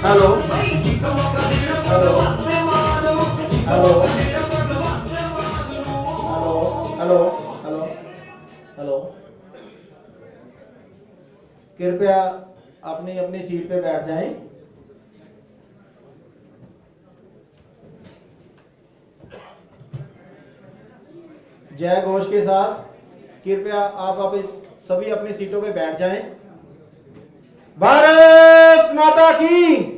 Hello hello hello hello hello hello, कृपया अपनी अपनी सीट पे बैठ जाएं। जय घोष के साथ कृपया आप सभी अपनी सीटों पे बैठ जाएं। भारत माता की।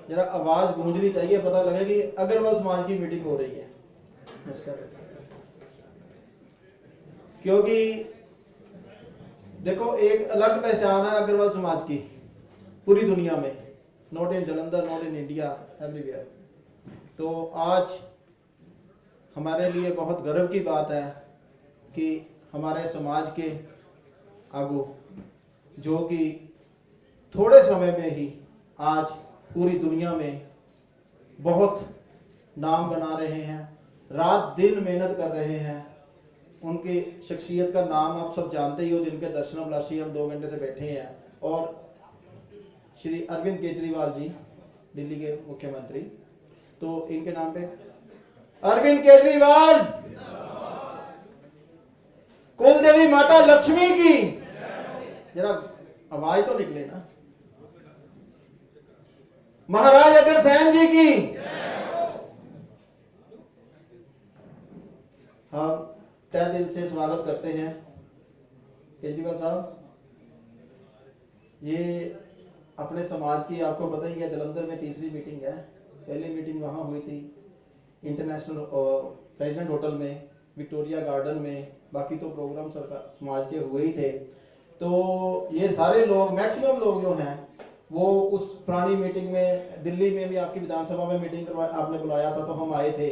जरा आवाज गूंजनी चाहिए, पता लगे कि अग्रवाल समाज की मीटिंग हो रही है। क्योंकि देखो, एक अलग पहचान है अग्रवाल समाज की पूरी दुनिया में, not in Jalandhar, not in India, everywhere. तो आज हमारे लिए बहुत गर्व की बात है कि हमारे समाज के आगू, जो कि थोड़े समय में ही आज पूरी दुनिया में बहुत नाम बना रहे हैं, रात दिन मेहनत कर रहे हैं, उनकी शख्सियत का नाम आप सब जानते ही हो, जिनके दर्शनाभिलाषी हम 2 घंटे से बैठे हैं। और श्री अरविंद केजरीवाल जी, दिल्ली के मुख्यमंत्री, तो इनके नाम पे अरविंद केजरीवाल, कुलदेवी माता लक्ष्मी की। जरा आवाज तो निकले ना। महाराज अग्रसेन जी की। हम तहे दिल से स्वागत करते हैं केजरीवाल साहब। ये अपने समाज की, आपको पता ही है, जालंधर में तीसरी मीटिंग है। पहली मीटिंग वहाँ हुई थी इंटरनेशनल प्रेसिडेंट होटल में, विक्टोरिया गार्डन में, बाकी तो प्रोग्राम सरकार समाज के हुए ही थे। तो ये सारे लोग, मैक्सिमम लोग जो हैं, वो उस पुरानी मीटिंग में, दिल्ली में भी आपकी विधानसभा में मीटिंग आपने बुलाया था तो हम आए थे।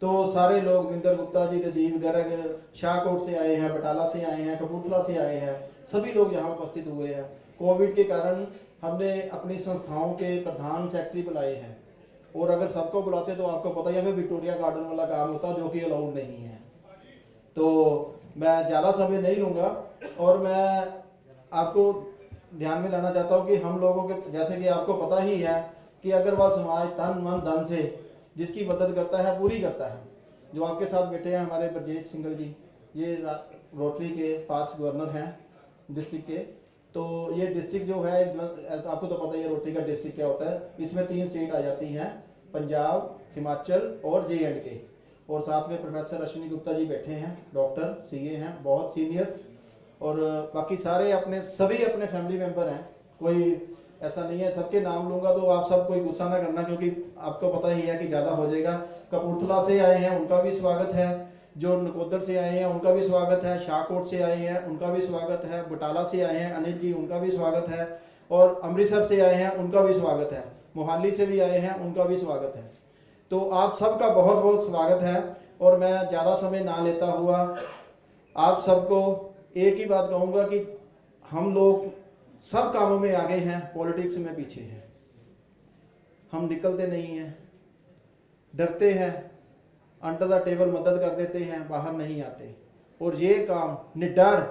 तो सारे लोग, विंदर गुप्ता जी, राजीव गर्ग, शाहकोट से आए हैं, बटाला से आए हैं, कपूरथला से आए हैं, सभी लोग यहाँ उपस्थित हुए हैं। कोविड के कारण हमने अपनी संस्थाओं के प्रधान सेक्रेटरी बुलाए हैं, और अगर सबको बुलाते तो आपको पता ही है विक्टोरिया गार्डन वाला काम होता, जो कि अलाउड नहीं है। तो मैं ज़्यादा समय नहीं लूँगा, और मैं आपको ध्यान में लाना चाहता हूँ कि हम लोगों के, जैसे कि आपको पता ही है कि अग्रवाल समाज तन मन धन से जिसकी मदद करता है पूरी करता है। जो आपके साथ बैठे हैं हमारे ब्रजेश सिंगल जी, ये रोटरी के पास गवर्नर हैं डिस्ट्रिक्ट के। तो ये डिस्ट्रिक्ट जो है, आपको तो पता ही है रोटरी का डिस्ट्रिक्ट क्या होता है। इसमें 3 स्टेट आ जाती हैं, पंजाब, हिमाचल और JNK। और साथ में प्रोफेसर अश्विनी गुप्ता जी बैठे हैं, डॉक्टर CA हैं, बहुत सीनियर। और बाकी सारे सभी अपने फैमिली मेंबर हैं, कोई ऐसा नहीं है। सबके नाम लूंगा तो आप सब कोई गुस्सा ना करना, क्योंकि आपको पता ही है कि ज़्यादा हो जाएगा। कपूरथला से आए हैं, उनका भी स्वागत है। जो नकोदर से आए हैं, उनका भी स्वागत है। शाहकोट से आए हैं, उनका भी स्वागत है। बटाला से आए हैं अनिल जी, उनका भी स्वागत है। और अमृतसर से आए हैं, उनका भी स्वागत है। मोहाली से भी आए हैं, उनका भी स्वागत है। तो आप सबका बहुत बहुत स्वागत है। और मैं ज़्यादा समय ना लेता हुआ आप सबको एक ही बात कहूँगा कि हम लोग सब कामों में आगे हैं, पॉलिटिक्स में पीछे हैं। हम निकलते नहीं हैं, डरते हैं, अंडर द टेबल मदद कर देते हैं, बाहर नहीं आते। और ये काम निडर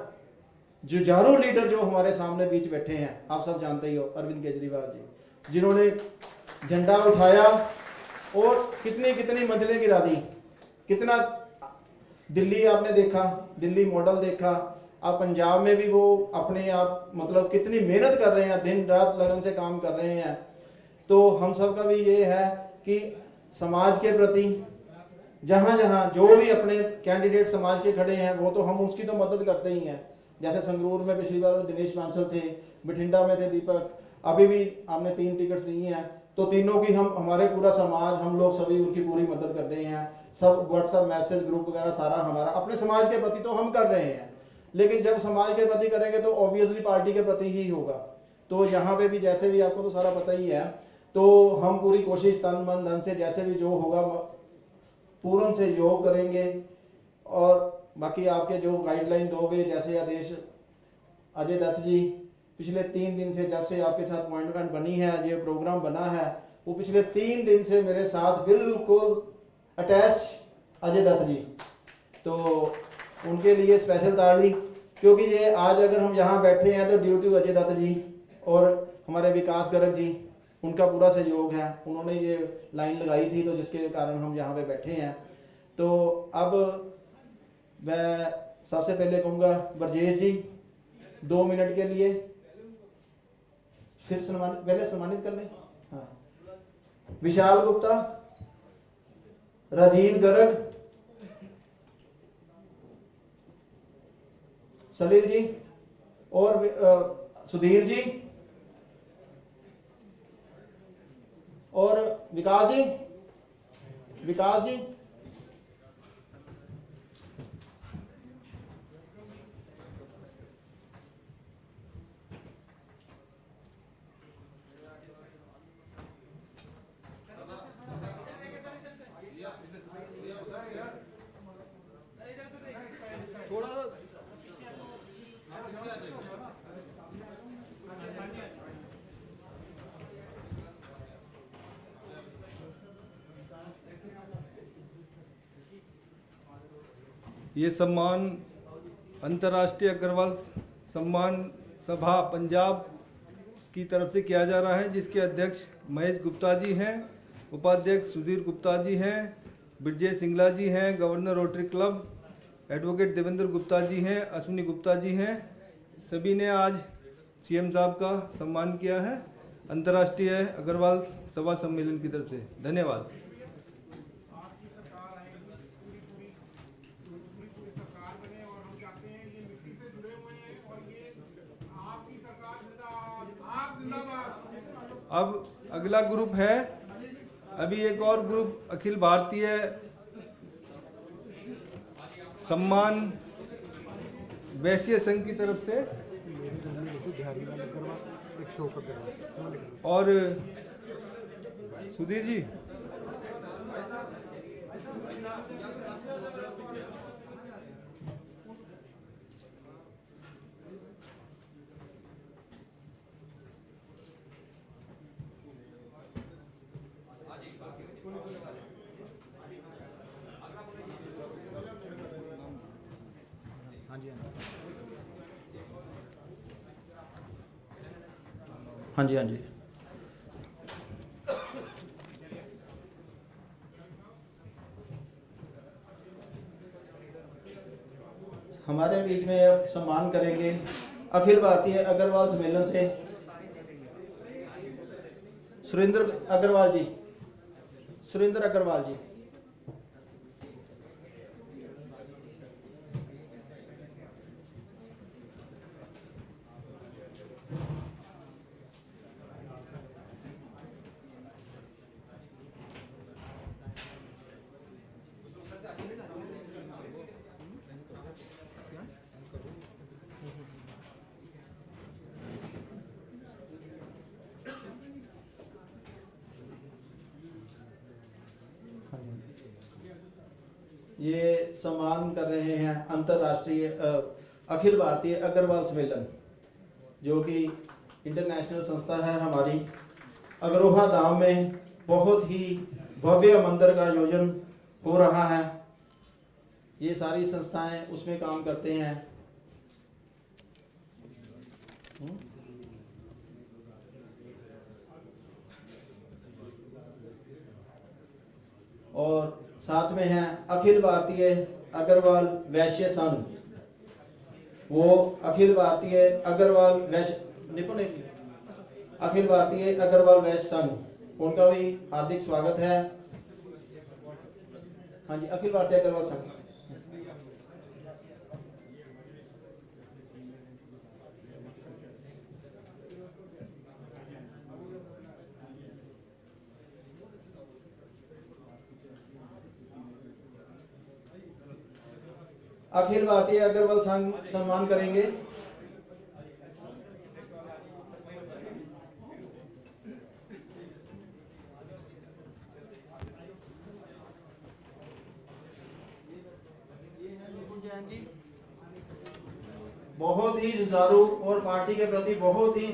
जुझारू लीडर जो हमारे सामने बीच बैठे हैं, आप सब जानते ही हो, अरविंद केजरीवाल जी, जिन्होंने झंडा उठाया और कितनी कितनी मंजिलें गिरा दी। कितना दिल्ली आपने देखा, दिल्ली मॉडल देखा, आप पंजाब में भी वो अपने आप मतलब कितनी मेहनत कर रहे हैं, दिन रात लगन से काम कर रहे हैं। तो हम सब का भी ये है कि समाज के प्रति जहाँ जहाँ जो भी अपने कैंडिडेट समाज के खड़े हैं, वो तो हम उसकी तो मदद करते ही हैं। जैसे संगरूर में पिछली बार दिनेश बांसल थे, बठिंडा में थे दीपक, अभी भी हमने 3 टिकट्स दी हैं, तो तीनों की हम, हमारे पूरा समाज, हम लोग सभी उनकी पूरी मदद कर रहे हैं। सब व्हाट्सएप मैसेज ग्रुप वगैरह सारा हमारा, अपने समाज के प्रति तो हम कर रहे हैं, लेकिन जब समाज के प्रति करेंगे तो ऑब्वियसली पार्टी के प्रति ही होगा। तो यहाँ पे भी जैसे भी आपको तो सारा पता ही है, तो हम पूरी कोशिश तन मन धन से जैसे भी जो होगा पूर्ण से योग करेंगे। और बाकी आपके जो गाइडलाइन दोगे, जैसे आदेश अजय दत्त जी पिछले 3 दिन से, जब से आपके साथ अपॉइंटमेंट बनी है, ये प्रोग्राम बना है, वो पिछले 3 दिन से मेरे साथ बिल्कुल अटैच अजय दत्त जी। तो उनके लिए स्पेशल ताली, क्योंकि ये आज अगर हम यहाँ बैठे हैं तो ड्यू टू अजय दत्त जी और हमारे विकास गर्ग जी, उनका पूरा सहयोग है, उन्होंने ये लाइन लगाई थी तो जिसके कारण हम यहाँ पे बैठे हैं। तो अब मैं सबसे पहले कहूँगा ब्रजेश जी 2 मिनट के लिए, फिर पहले सम्मानित कर लें। हाँ, विशाल गुप्ता, राजीव गर्ग, सलील जी और सुधीर जी और विकास जी। ये सम्मान अंतर्राष्ट्रीय अग्रवाल सम्मान सभा पंजाब की तरफ से किया जा रहा है, जिसके अध्यक्ष महेश गुप्ता जी हैं, उपाध्यक्ष सुधीर गुप्ता जी हैं, ब्रजेश सिंगला जी हैं, governor rotary club, advocate Devendra Gupta ji हैं, अश्विनी गुप्ता जी हैं। सभी ने आज सीएम साहब का सम्मान किया है अंतर्राष्ट्रीय अग्रवाल सभा सम्मेलन की तरफ से। धन्यवाद। अब अगला ग्रुप है, अभी एक और ग्रुप अखिल भारतीय सम्मान वैश्य संघ की तरफ से और सुधीर जी हाँ जी, हाँ जी। हमारे बीच में अब सम्मान करेंगे अखिल भारतीय अग्रवाल सम्मेलन से सुरेंद्र अग्रवाल जी। ये सम्मान कर रहे हैं अंतर्राष्ट्रीय अखिल भारतीय अग्रवाल सम्मेलन, जो कि इंटरनेशनल संस्था है हमारी। अग्रोहा धाम में बहुत ही भव्य मंदिर का आयोजन हो रहा है। ये सारी संस्थाएं उसमें काम करते हैं। और साथ में है अखिल भारतीय अग्रवाल वैश्य संघ, वो अखिल भारतीय अग्रवाल अखिल भारतीय अग्रवाल वैश्य संघ, उनका भी हार्दिक स्वागत है। हाँ जी, अखिल भारतीय अग्रवाल संघ। अखिल भारतीय अग्रवाल संघ सम्मान करेंगे बहुत ही जुझारू और पार्टी के प्रति बहुत ही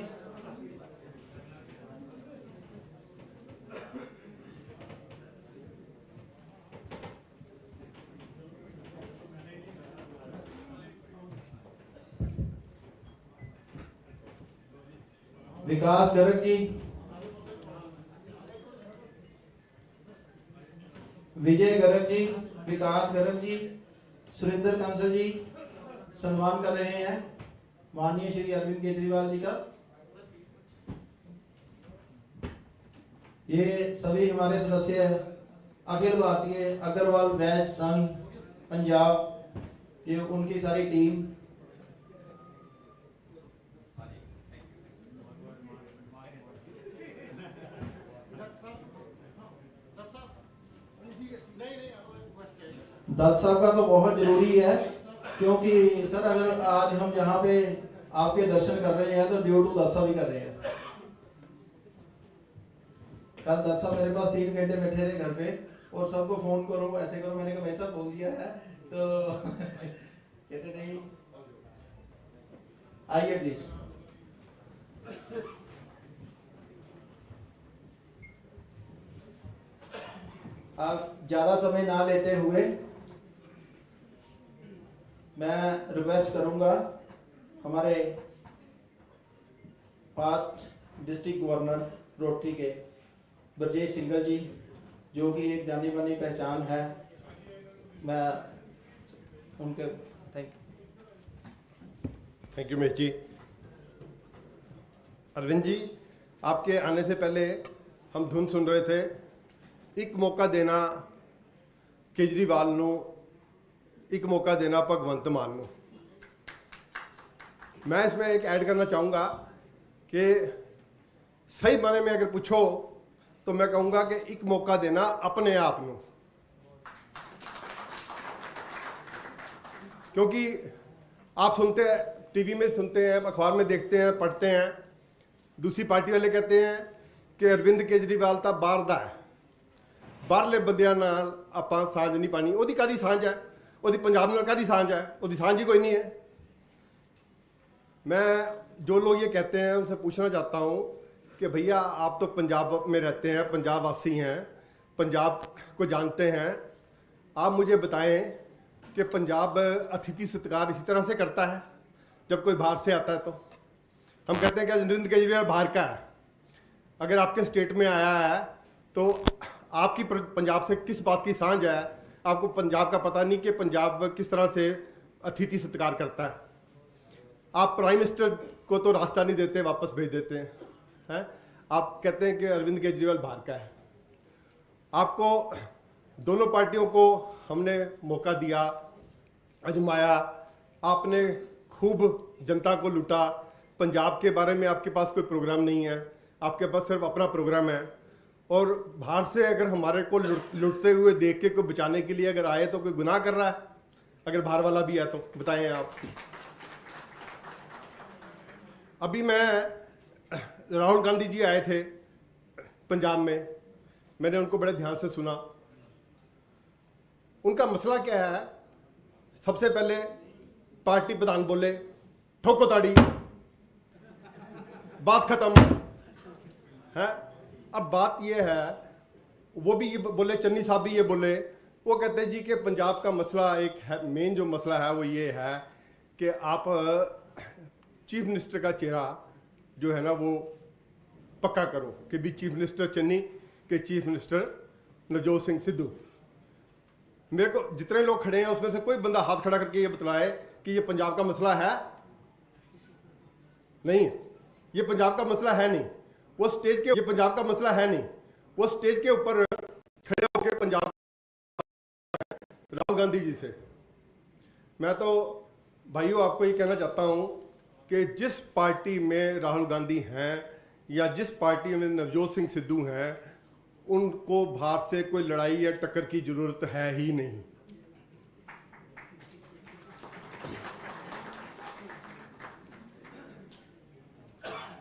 विकास गर्ग जी, विजय गर्ग जी, विकास गर्ग जी, सुरेंद्र कंसल जी सम्मान कर रहे हैं माननीय श्री अरविंद केजरीवाल जी का। ये सभी हमारे सदस्य अखिल भारतीय अग्रवाल वैश्य संघ पंजाब, ये उनकी सारी टीम। दत्त साहब का तो बहुत जरूरी है, क्योंकि सर अगर आज हम यहाँ पे आपके दर्शन कर रहे हैं तो ड्यू टू दत्त साहब ही कर रहे हैं। कल दत्त साहब मेरे पास 3 घंटे बैठे रहे घर पे और सबको फोन करो ऐसे करो, मैंने कहा भाई साहब बोल दिया है तो कहते नहीं। आइए प्लीज। आप ज्यादा समय ना लेते हुए मैं रिक्वेस्ट करूंगा हमारे पास्ट डिस्ट्रिक्ट गवर्नर रोटरी के ब्रजेश सिंघल जी, जो कि एक जानी मानी पहचान है, मैं उनके थैंक यू महेश जी। अरविंद जी, आपके आने से पहले हम धुन सुन रहे थे, एक मौका देना केजरीवाल नू, एक मौका देना भगवंत मान नू। मैं इसमें एक ऐड करना चाहूँगा कि सही माने में अगर पूछो तो मैं कहूँगा कि एक मौका देना अपने आप नू, क्योंकि आप सुनते हैं, टीवी में सुनते हैं, अखबार में देखते हैं, पढ़ते हैं, दूसरी पार्टी वाले कहते हैं कि अरविंद केजरीवाल तो बाहर दा है, बाहरले बंदियां नाल आपां सांझ नहीं पानी। ओदी कादी सांझ है, ओदी पंजाब नाल कादी सांझ है, ओदी सांझ ही कोई नहीं है। मैं जो लोग ये कहते हैं उनसे पूछना चाहता हूँ कि भैया आप तो पंजाब में रहते हैं, पंजाब वासी हैं, पंजाब को जानते हैं, आप मुझे बताएं कि पंजाब अतिथि सत्कार इसी तरह से करता है जब कोई बाहर से आता है? तो हम कहते हैं कि अरविंद केजरीवाल बाहर का है, अगर आपके स्टेट में आया है तो आपकी पंजाब से किस बात की सांझ है? आपको पंजाब का पता नहीं कि पंजाब किस तरह से अतिथि सत्कार करता है। आप प्राइम मिनिस्टर को तो रास्ता नहीं देते, वापस भेज देते हैं। आप कहते हैं कि अरविंद केजरीवाल बाहर का है। आपको दोनों पार्टियों को हमने मौका दिया, आजमाया, आपने खूब जनता को लूटा। पंजाब के बारे में आपके पास कोई प्रोग्राम नहीं है, आपके पास सिर्फ अपना प्रोग्राम है। और बाहर से अगर हमारे को लुटते हुए देख के कोई बचाने के लिए अगर आए तो कोई गुनाह कर रहा है? अगर बाहर वाला भी है तो बताएं आप। अभी मैं राहुल गांधी जी आए थे पंजाब में, मैंने उनको बड़े ध्यान से सुना। उनका मसला क्या है? सबसे पहले पार्टी प्रधान बोले ठोको ताड़ी, बात खत्म है। अब बात यह है, वो भी ये बोले, चन्नी साहब भी ये बोले, वो कहते हैं जी कि पंजाब का मसला एक है, मेन जो मसला है वो ये है कि आप चीफ मिनिस्टर का चेहरा जो है ना वो पक्का करो कि भी चीफ मिनिस्टर चन्नी के चीफ मिनिस्टर नवजोत सिंह सिद्धू। मेरे को जितने लोग खड़े हैं उसमें से कोई बंदा हाथ खड़ा करके ये बतलाए कि ये पंजाब का मसला है? नहीं, ये पंजाब का मसला है नहीं। वो स्टेज के, ये पंजाब का मसला है नहीं, वो स्टेज के ऊपर खड़े होकर पंजाब राहुल गांधी जी से। मैं तो भाइयों आपको ये कहना चाहता हूं कि जिस पार्टी में राहुल गांधी हैं या जिस पार्टी में नवजोत सिंह सिद्धू हैं, उनको बाहर से कोई लड़ाई या टक्कर की जरूरत है ही नहीं।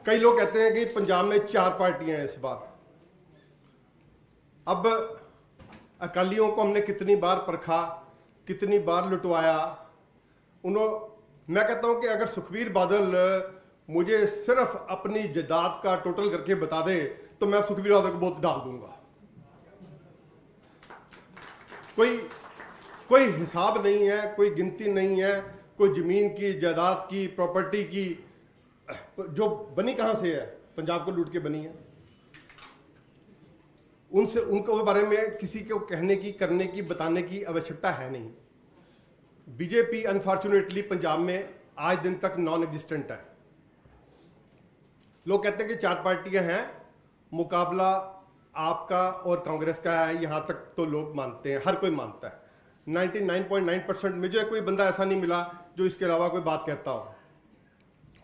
कई लोग कहते हैं कि पंजाब में 4 पार्टियां हैं इस बार। अब अकालियों को हमने कितनी बार परखा, कितनी बार लुटवाया। मैं कहता हूं कि अगर सुखबीर बादल मुझे सिर्फ अपनी जायदाद का टोटल करके बता दे तो मैं सुखबीर बादल को वोट डाल दूंगा। कोई हिसाब नहीं है, कोई गिनती नहीं है, कोई जमीन की, जायदाद की, प्रॉपर्टी की जो बनी कहां से है, पंजाब को लूट के बनी है। उनसे उनको बारे में किसी को कहने की, करने की, बताने की आवश्यकता है नहीं। बीजेपी अनफॉर्चुनेटली पंजाब में आज दिन तक नॉन एग्जिस्टेंट है। लोग कहते हैं कि 4 पार्टियां हैं, मुकाबला आपका और कांग्रेस का है, यहां तक तो लोग मानते हैं, हर कोई मानता है। 99.9% मुझे कोई बंदा ऐसा नहीं मिला जो इसके अलावा कोई बात कहता हो।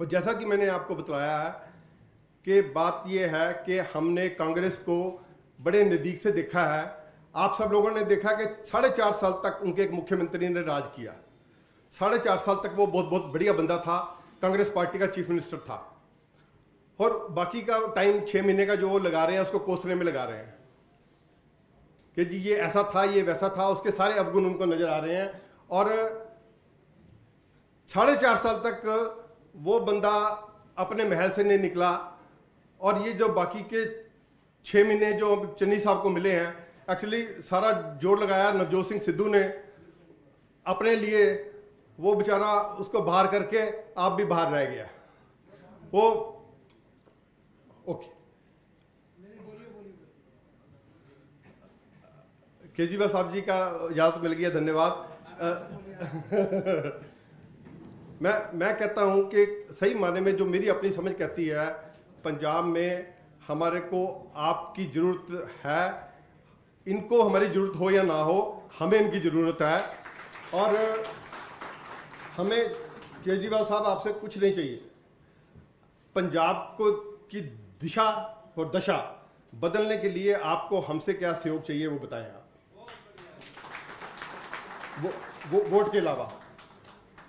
और जैसा कि मैंने आपको बतलाया है कि बात यह है कि हमने कांग्रेस को बड़े नज़दीक से देखा है। आप सब लोगों ने देखा कि 4.5 साल तक उनके एक मुख्यमंत्री ने राज किया। 4.5 साल तक वो बहुत बहुत बढ़िया बंदा था, कांग्रेस पार्टी का चीफ मिनिस्टर था। और बाकी का टाइम 6 महीने का जो वो लगा रहे हैं उसको कोसने में लगा रहे हैं कि जी ये ऐसा था, ये वैसा था, उसके सारे अवगुण उनको नजर आ रहे हैं। और 4.5 साल तक वो बंदा अपने महल से नहीं निकला। और ये जो बाकी के 6 महीने जो चन्नी साहब को मिले हैं, एक्चुअली सारा जोर लगाया नवजोत सिंह सिद्धू ने अपने लिए। वो बेचारा उसको बाहर करके आप भी बाहर रह गया। वो ओके, केजरीवाल साहब जी का इजाजत मिल गया, धन्यवाद। मैं कहता हूं कि सही माने में जो मेरी अपनी समझ कहती है, पंजाब में हमारे को आपकी जरूरत है। इनको हमारी जरूरत हो या ना हो, हमें इनकी जरूरत है। और हमें केजरीवाल साहब आपसे कुछ नहीं चाहिए। पंजाब को की दिशा और दशा बदलने के लिए आपको हमसे क्या सहयोग चाहिए वो बताएं आप। वो वोट के अलावा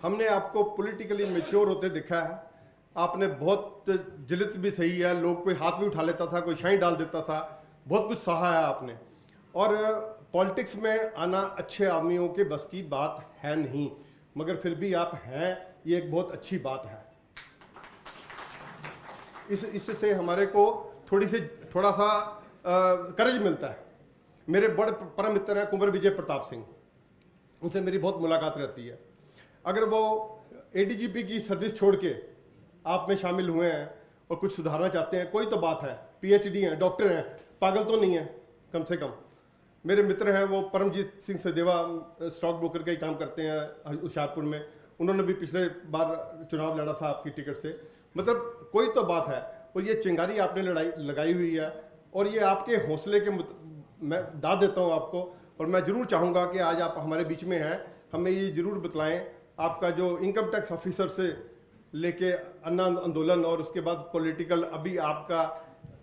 हमने आपको पॉलिटिकली मैच्योर होते देखा है। आपने बहुत जलित भी सही है, लोग कोई हाथ भी उठा लेता था, कोई शाही डाल देता था, बहुत कुछ सहा है आपने। और पॉलिटिक्स में आना अच्छे आदमियों के बस की बात है नहीं, मगर फिर भी आप हैं, ये एक बहुत अच्छी बात है। इससे हमारे को थोड़ा सा करेज मिलता है। मेरे बड़े परम मित्र हैं कुंवर विजय प्रताप सिंह, उनसे मेरी बहुत मुलाकात रहती है। अगर वो एडीजीपी की सर्विस छोड़ के आप में शामिल हुए हैं और कुछ सुधारना चाहते हैं, कोई तो बात है, पीएचडी हैं, डॉक्टर हैं, पागल तो नहीं है कम से कम। मेरे मित्र हैं वो परमजीत सिंह सदेवा, स्टॉक ब्रोकर का ही काम करते हैं होशियारपुर में। उन्होंने भी पिछले बार चुनाव लड़ा था आपकी टिकट से। मतलब कोई तो बात है। और ये चिंगारी आपने लगाई हुई है, और ये आपके हौसले के मैं दाद देता हूँ आपको। और मैं जरूर चाहूँगा कि आज आप हमारे बीच में हैं, हमें ये जरूर बतलाएं आपका जो इनकम टैक्स ऑफिसर से लेके अन्ना आंदोलन और उसके बाद पॉलिटिकल अभी आपका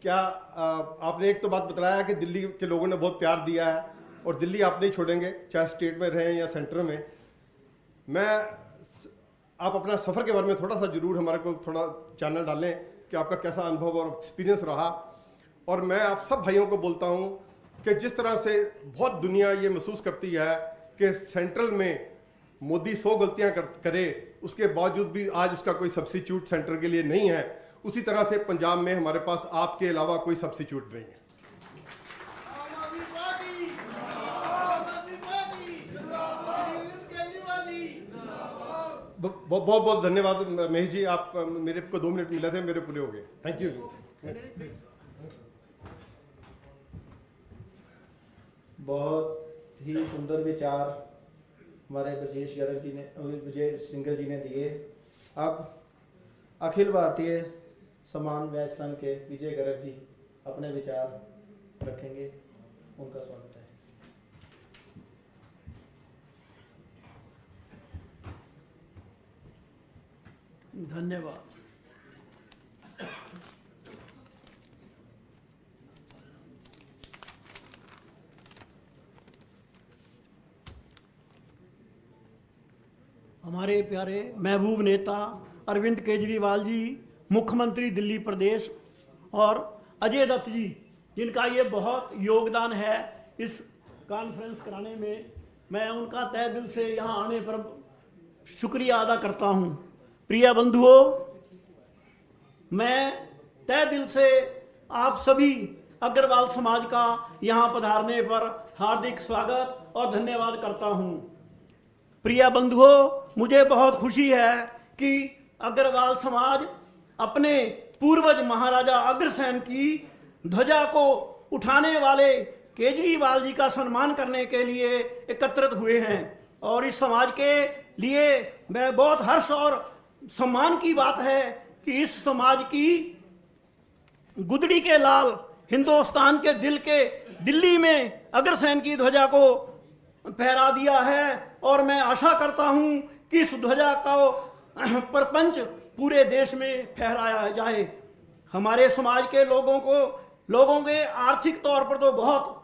क्या। आपने एक तो बात बताया कि दिल्ली के लोगों ने बहुत प्यार दिया है और दिल्ली आप नहीं छोड़ेंगे, चाहे स्टेट में रहें या सेंटर में। आप अपना सफ़र के बारे में थोड़ा सा जरूर हमारे को थोड़ा जानना डालें कि आपका कैसा अनुभव और एक्सपीरियंस रहा। और मैं आप सब भाइयों को बोलता हूं कि जिस तरह से बहुत दुनिया ये महसूस करती है कि सेंट्रल में मोदी 100 गलतियां करे, उसके बावजूद भी आज उसका कोई सब्स्टिट्यूट सेंटर के लिए नहीं है, उसी तरह से पंजाब में हमारे पास आपके अलावा कोई सब्स्टिट्यूट नहीं है। बहुत बहुत धन्यवाद महेश जी, आप मेरे को 2 मिनट मिले थे, मेरे पूरे हो गए। Thank you. बहुत ही सुंदर विचार हमारे ब्रजेश गर्ग जी ने, विजय सिंघल जी ने दिए। अब अखिल भारतीय समान वैश्य संघ के विजय गर्ग जी अपने विचार रखेंगे, उनका स्वागत है। धन्यवाद। हमारे प्यारे महबूब नेता अरविंद केजरीवाल जी, मुख्यमंत्री दिल्ली प्रदेश, और अजय दत्त जी, जिनका ये बहुत योगदान है इस कॉन्फ्रेंस कराने में, मैं उनका तहे दिल से यहाँ आने पर शुक्रिया अदा करता हूँ। प्रिय बंधुओं, मैं तहे दिल से आप सभी अग्रवाल समाज का यहाँ पधारने पर हार्दिक स्वागत और धन्यवाद करता हूँ। प्रिय बंधुओं, मुझे बहुत खुशी है कि अग्रवाल समाज अपने पूर्वज महाराजा अग्रसेन की ध्वजा को उठाने वाले केजरीवाल जी का सम्मान करने के लिए एकत्रित हुए हैं। और इस समाज के लिए मैं बहुत हर्ष और सम्मान की बात है कि इस समाज की गुदड़ी के लाल हिंदुस्तान के दिल के दिल्ली में अग्रसेन की ध्वजा को फहरा दिया है। और मैं आशा करता हूं कि इस ध्वजा को प्रपंच पूरे देश में फहराया जाए। हमारे समाज के लोगों के आर्थिक तौर पर तो बहुत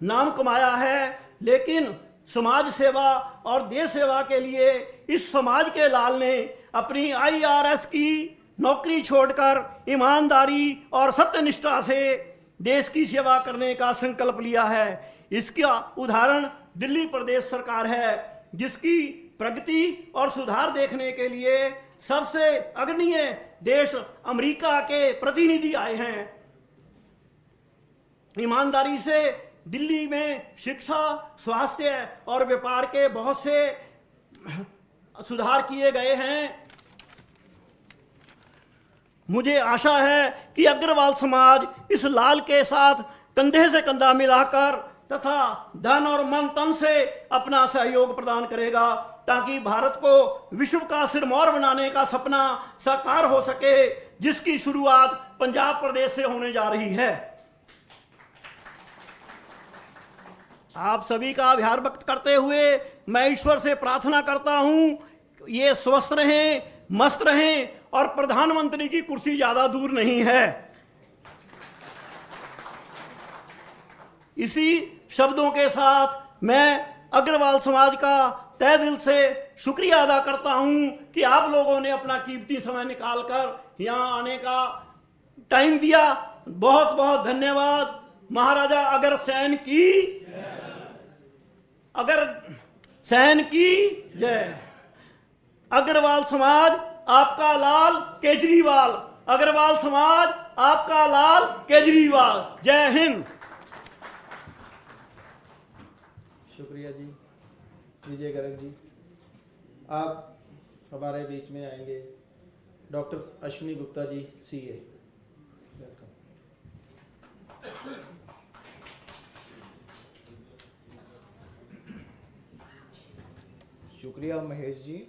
नाम कमाया है, लेकिन समाज सेवा और देश सेवा के लिए इस समाज के लाल ने अपनी IRS की नौकरी छोड़कर ईमानदारी और सत्यनिष्ठा से देश की सेवा करने का संकल्प लिया है। इसका उदाहरण दिल्ली प्रदेश सरकार है, जिसकी प्रगति और सुधार देखने के लिए सबसे अग्रणीय देश अमेरिका के प्रतिनिधि आए हैं। ईमानदारी से दिल्ली में शिक्षा, स्वास्थ्य और व्यापार के बहुत से सुधार किए गए हैं। मुझे आशा है कि अग्रवाल समाज इस लाल के साथ कंधे से कंधा मिलाकर तथा धन और मन तन से अपना सहयोग प्रदान करेगा, ताकि भारत को विश्व का सिरमौर बनाने का सपना साकार हो सके, जिसकी शुरुआत पंजाब प्रदेश से होने जा रही है। आप सभी का आभार व्यक्त करते हुए मैं ईश्वर से प्रार्थना करता हूं, ये स्वस्थ रहें, मस्त रहें और प्रधानमंत्री की कुर्सी ज्यादा दूर नहीं है। इसी शब्दों के साथ मैं अग्रवाल समाज का तहे दिल से शुक्रिया अदा करता हूं कि आप लोगों ने अपना कीमती समय निकालकर यहां आने का टाइम दिया। बहुत बहुत धन्यवाद। महाराजा अग्रसेन की जय। अग्रवाल समाज आपका लाल केजरीवाल। अग्रवाल समाज आपका लाल केजरीवाल। जय हिंद। शुक्रिया जी विजय गर्ग जी। आप हमारे बीच में आएंगे डॉक्टर अश्विनी गुप्ता जी, CA। शुक्रिया महेश जी।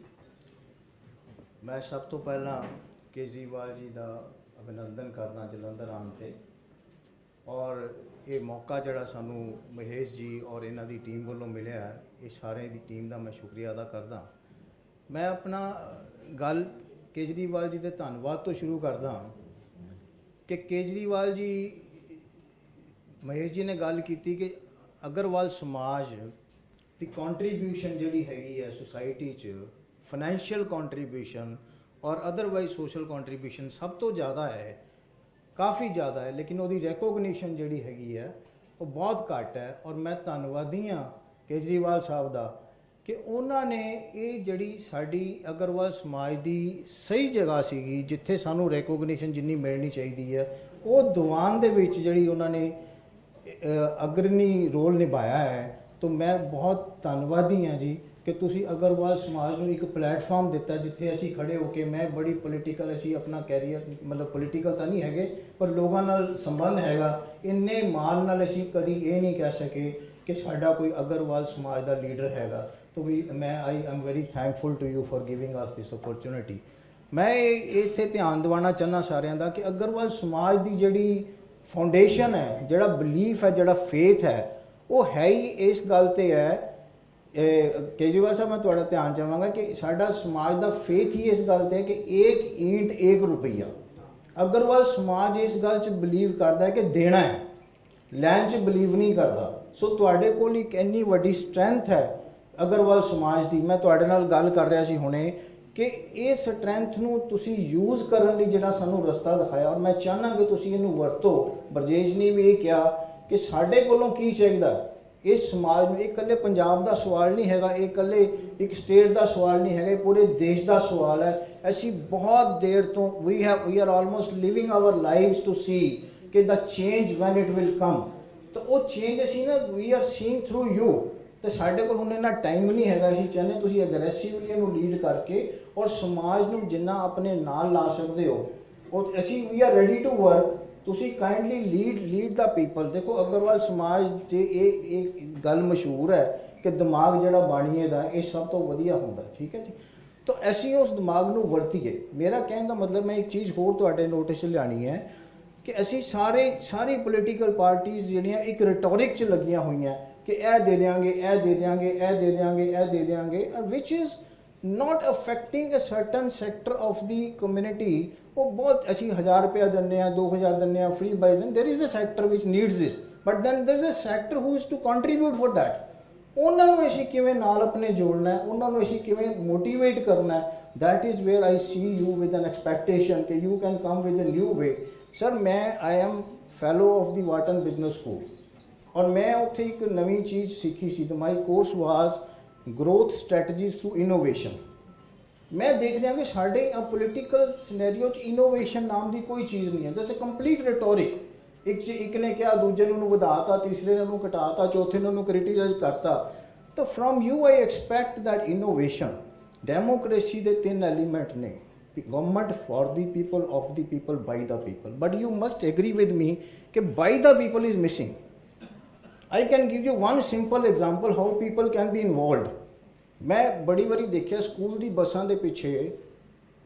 मैं सब तो पहला केजरीवाल जी का अभिनंदन करना जलंधर आने ते, और ये मौका जड़ा सानू महेश जी और इन्हां दी टीम वालों मिलिया है, ये सारे दी टीम का मैं शुक्रिया अदा करदा। मैं अपना गल केजरीवाल जी के धन्नवाद तो शुरू करदा कि केजरीवाल जी, महेश जी ने गल की कि अग्रवाल समाज की कॉन्ट्रीब्यूशन जिहड़ी हैगी है सोसाइटी च, फाइनैंशियल कॉन्ट्रीब्यूशन और अदरवाइज सोशल कॉन्ट्रीब्यूशन सब तो ज़्यादा है, काफ़ी ज़्यादा है, लेकिन उसकी रिकॉग्निशन जिहड़ी हैगी है वो बहुत घट है। और मैं धन्नवादी हाँ केजरीवाल साहब का कि उन्होंने ये जिहड़ी साडी अग्रवाल समाज की सही जगह सीगी, जिथे सानू रिकॉग्निशन जिन्नी मिलनी चाहिए है, वो दीवान दे विच जिहड़ी उन्होंने अग्रणी रोल निभाया है। तो मैं बहुत धन्नवादी हाँ जी कि तुसी अग्रवाल समाज में एक प्लेटफॉर्म दिता जिथे असी खड़े होके, मैं बड़ी पोलिटिकल, असी अपना कैरियर मतलब पोलिटिकल तो नहीं है पर लोगों नाल संबंध हैगा, इन्ने मान नाल असी कभी ये नहीं कह सके कि साडा कोई अग्रवाल समाज का लीडर हैगा। तो भी मैं I am very thankful to you for giving us this opportunity. मैं इत्थे ध्यान दिवाना चाहना सारिਆਂ ਦਾ कि अग्रवाल समाज की जिहड़ी फाउंडेशन है, जिहड़ा बिलीफ है, जिहड़ा फेथ है, वो है ही इस गल ते है। केजरीवाल साहब मैं तुहाडा ध्यान चाहांगा कि साडा समाज का फेथ ही इस गल ते है कि एक ईंट एक रुपया। अग्रवाल समाज इस गल च बिलीव करता है कि देना है, लैन च बिलीव नहीं करता। सो तुहाडे कोल एक इन्नी वड्डी स्ट्रेंथ है अग्रवाल समाज की। मैं तुहाडे नाल गल कर रहा सी हुणे कि इस स्ट्रेंथ नूं तुसीं यूज़ करन लई जिहड़ा सानूं रस्ता दिखाया, और मैं चाहना कि तुसीं इहनूं वरतो। बरजेश ने भी ये कहा कि साडे कोलों की चाहिदा इस समाज में। एक कल्ले पंजाब का सवाल नहीं हैगा, एक कल्ले एक स्टेट का सवाल नहीं हैगा, पूरे देश का सवाल है। ऐसी बहुत देर तो we are almost living our lives to see कि the change when it will come. तो वो चेंज असी ना we are seeing through you. तो साडे कोल हुण इन्ना टाइम नहीं हैगा, असीं चाहते तुसीं अग्रैसिवली इहनूं लीड करके और समाज नूं जिन्ना अपने नाल ला सकदे हो, और असीं we are ready to work. ਤੁਸੀਂ ਕਾਈਂਡਲੀ ਲੀਡ ਦਾ ਪੀਪਲ। ਦੇਖੋ ਅਗਰਵਾਲ ਸਮਾਜ 'ਚ ਇਹ ਗੱਲ ਮਸ਼ਹੂਰ ਹੈ ਕਿ ਦਿਮਾਗ ਜਿਹੜਾ ਬਾਣੀਏ ਦਾ ਇਹ ਸਭ ਤੋਂ ਵਧੀਆ ਹੁੰਦਾ, ਠੀਕ ਹੈ ਜੀ। ਤਾਂ ਅਸੀਂ ਉਸ ਦਿਮਾਗ ਨੂੰ ਵਰਤੀਏ। ਮੇਰਾ ਕਹਿਣ ਦਾ ਮਤਲਬ, ਮੈਂ ਇੱਕ ਚੀਜ਼ ਹੋਰ ਤੁਹਾਡੇ ਨੋਟਿਸ 'ਚ ਲਿਆਉਣੀ ਹੈ ਕਿ ਅਸੀਂ ਸਾਰੀ ਪੋਲੀਟੀਕਲ ਪਾਰਟੀਆਂ ਜਿਹੜੀਆਂ ਇੱਕ ਰਿਟੋਰਿਕ 'ਚ ਲੱਗੀਆਂ ਹੋਈਆਂ ਕਿ ਇਹ ਦੇ ਦਿਆਂਗੇ, ਇਹ ਦੇ ਦਿਆਂਗੇ, ਇਹ ਦੇ ਦਿਆਂਗੇ, ਇਹ ਦੇ ਦਿਆਂਗੇ, ਵਿਚ is not affecting a certain sector of the community। ਉਹ ਬਹੁਤ ਅਸੀਂ 1000 ਰੁਪਇਆ ਦਿੰਦੇ ਹਾਂ, 2000 ਦਿੰਦੇ ਹਾਂ, free buys, and there is a sector which needs this, but then there is a sector who is to contribute for that। ਉਹਨਾਂ ਨੂੰ ਅਸੀਂ ਕਿਵੇਂ ਨਾਲ ਆਪਣੇ ਜੋੜਨਾ ਹੈ, ਉਹਨਾਂ ਨੂੰ ਅਸੀਂ ਕਿਵੇਂ ਮੋਟੀਵੇਟ ਕਰਨਾ ਹੈ, that is where I see you with an expectation ਕਿ you can come with a new way। Sir ਮੈਂ I am fellow of the Wharton Business School, ਔਰ ਮੈਂ ਉੱਥੇ ਇੱਕ ਨਵੀਂ ਚੀਜ਼ ਸਿੱਖੀ ਸੀ। my course was growth strategies through innovation। ਮੈਂ ਦੇਖ ਰਿਹਾ ਕਿ ਸਾਡੇ ਪੋਲੀਟੀਕਲ ਸਿਨੈਰੀਓ 'ਚ ਇਨੋਵੇਸ਼ਨ ਨਾਮ ਦੀ ਕੋਈ ਚੀਜ਼ ਨਹੀਂ ਹੈ। ਜੈਸੇ ਕੰਪਲੀਟ ਰਿਟੋਰਿਕ, ਇੱਕ ਨੇ ਕਿਹਾ, ਦੂਜੇ ਨੂੰ ਵਧਾਤਾ, ਤੀਸਰੇ ਨੇ ਉਹਨੂੰ ਘਟਾਤਾ, ਚੌਥੇ ਨੇ ਉਹਨੂੰ ਕ੍ਰਿਟੀਸਾਈਜ਼ ਕਰਤਾ। ਤਾਂ from you I expect that innovation. Democracy ਦੇ 3 ਐਲੀਮੈਂਟ ਨੇ, government for the people, of the people, by the people, but you must agree with me ਕਿ by the people is missing। I can give you one simple example how people can be involved। मैं बड़ी बारी देखिया school दी बसां दे पिछे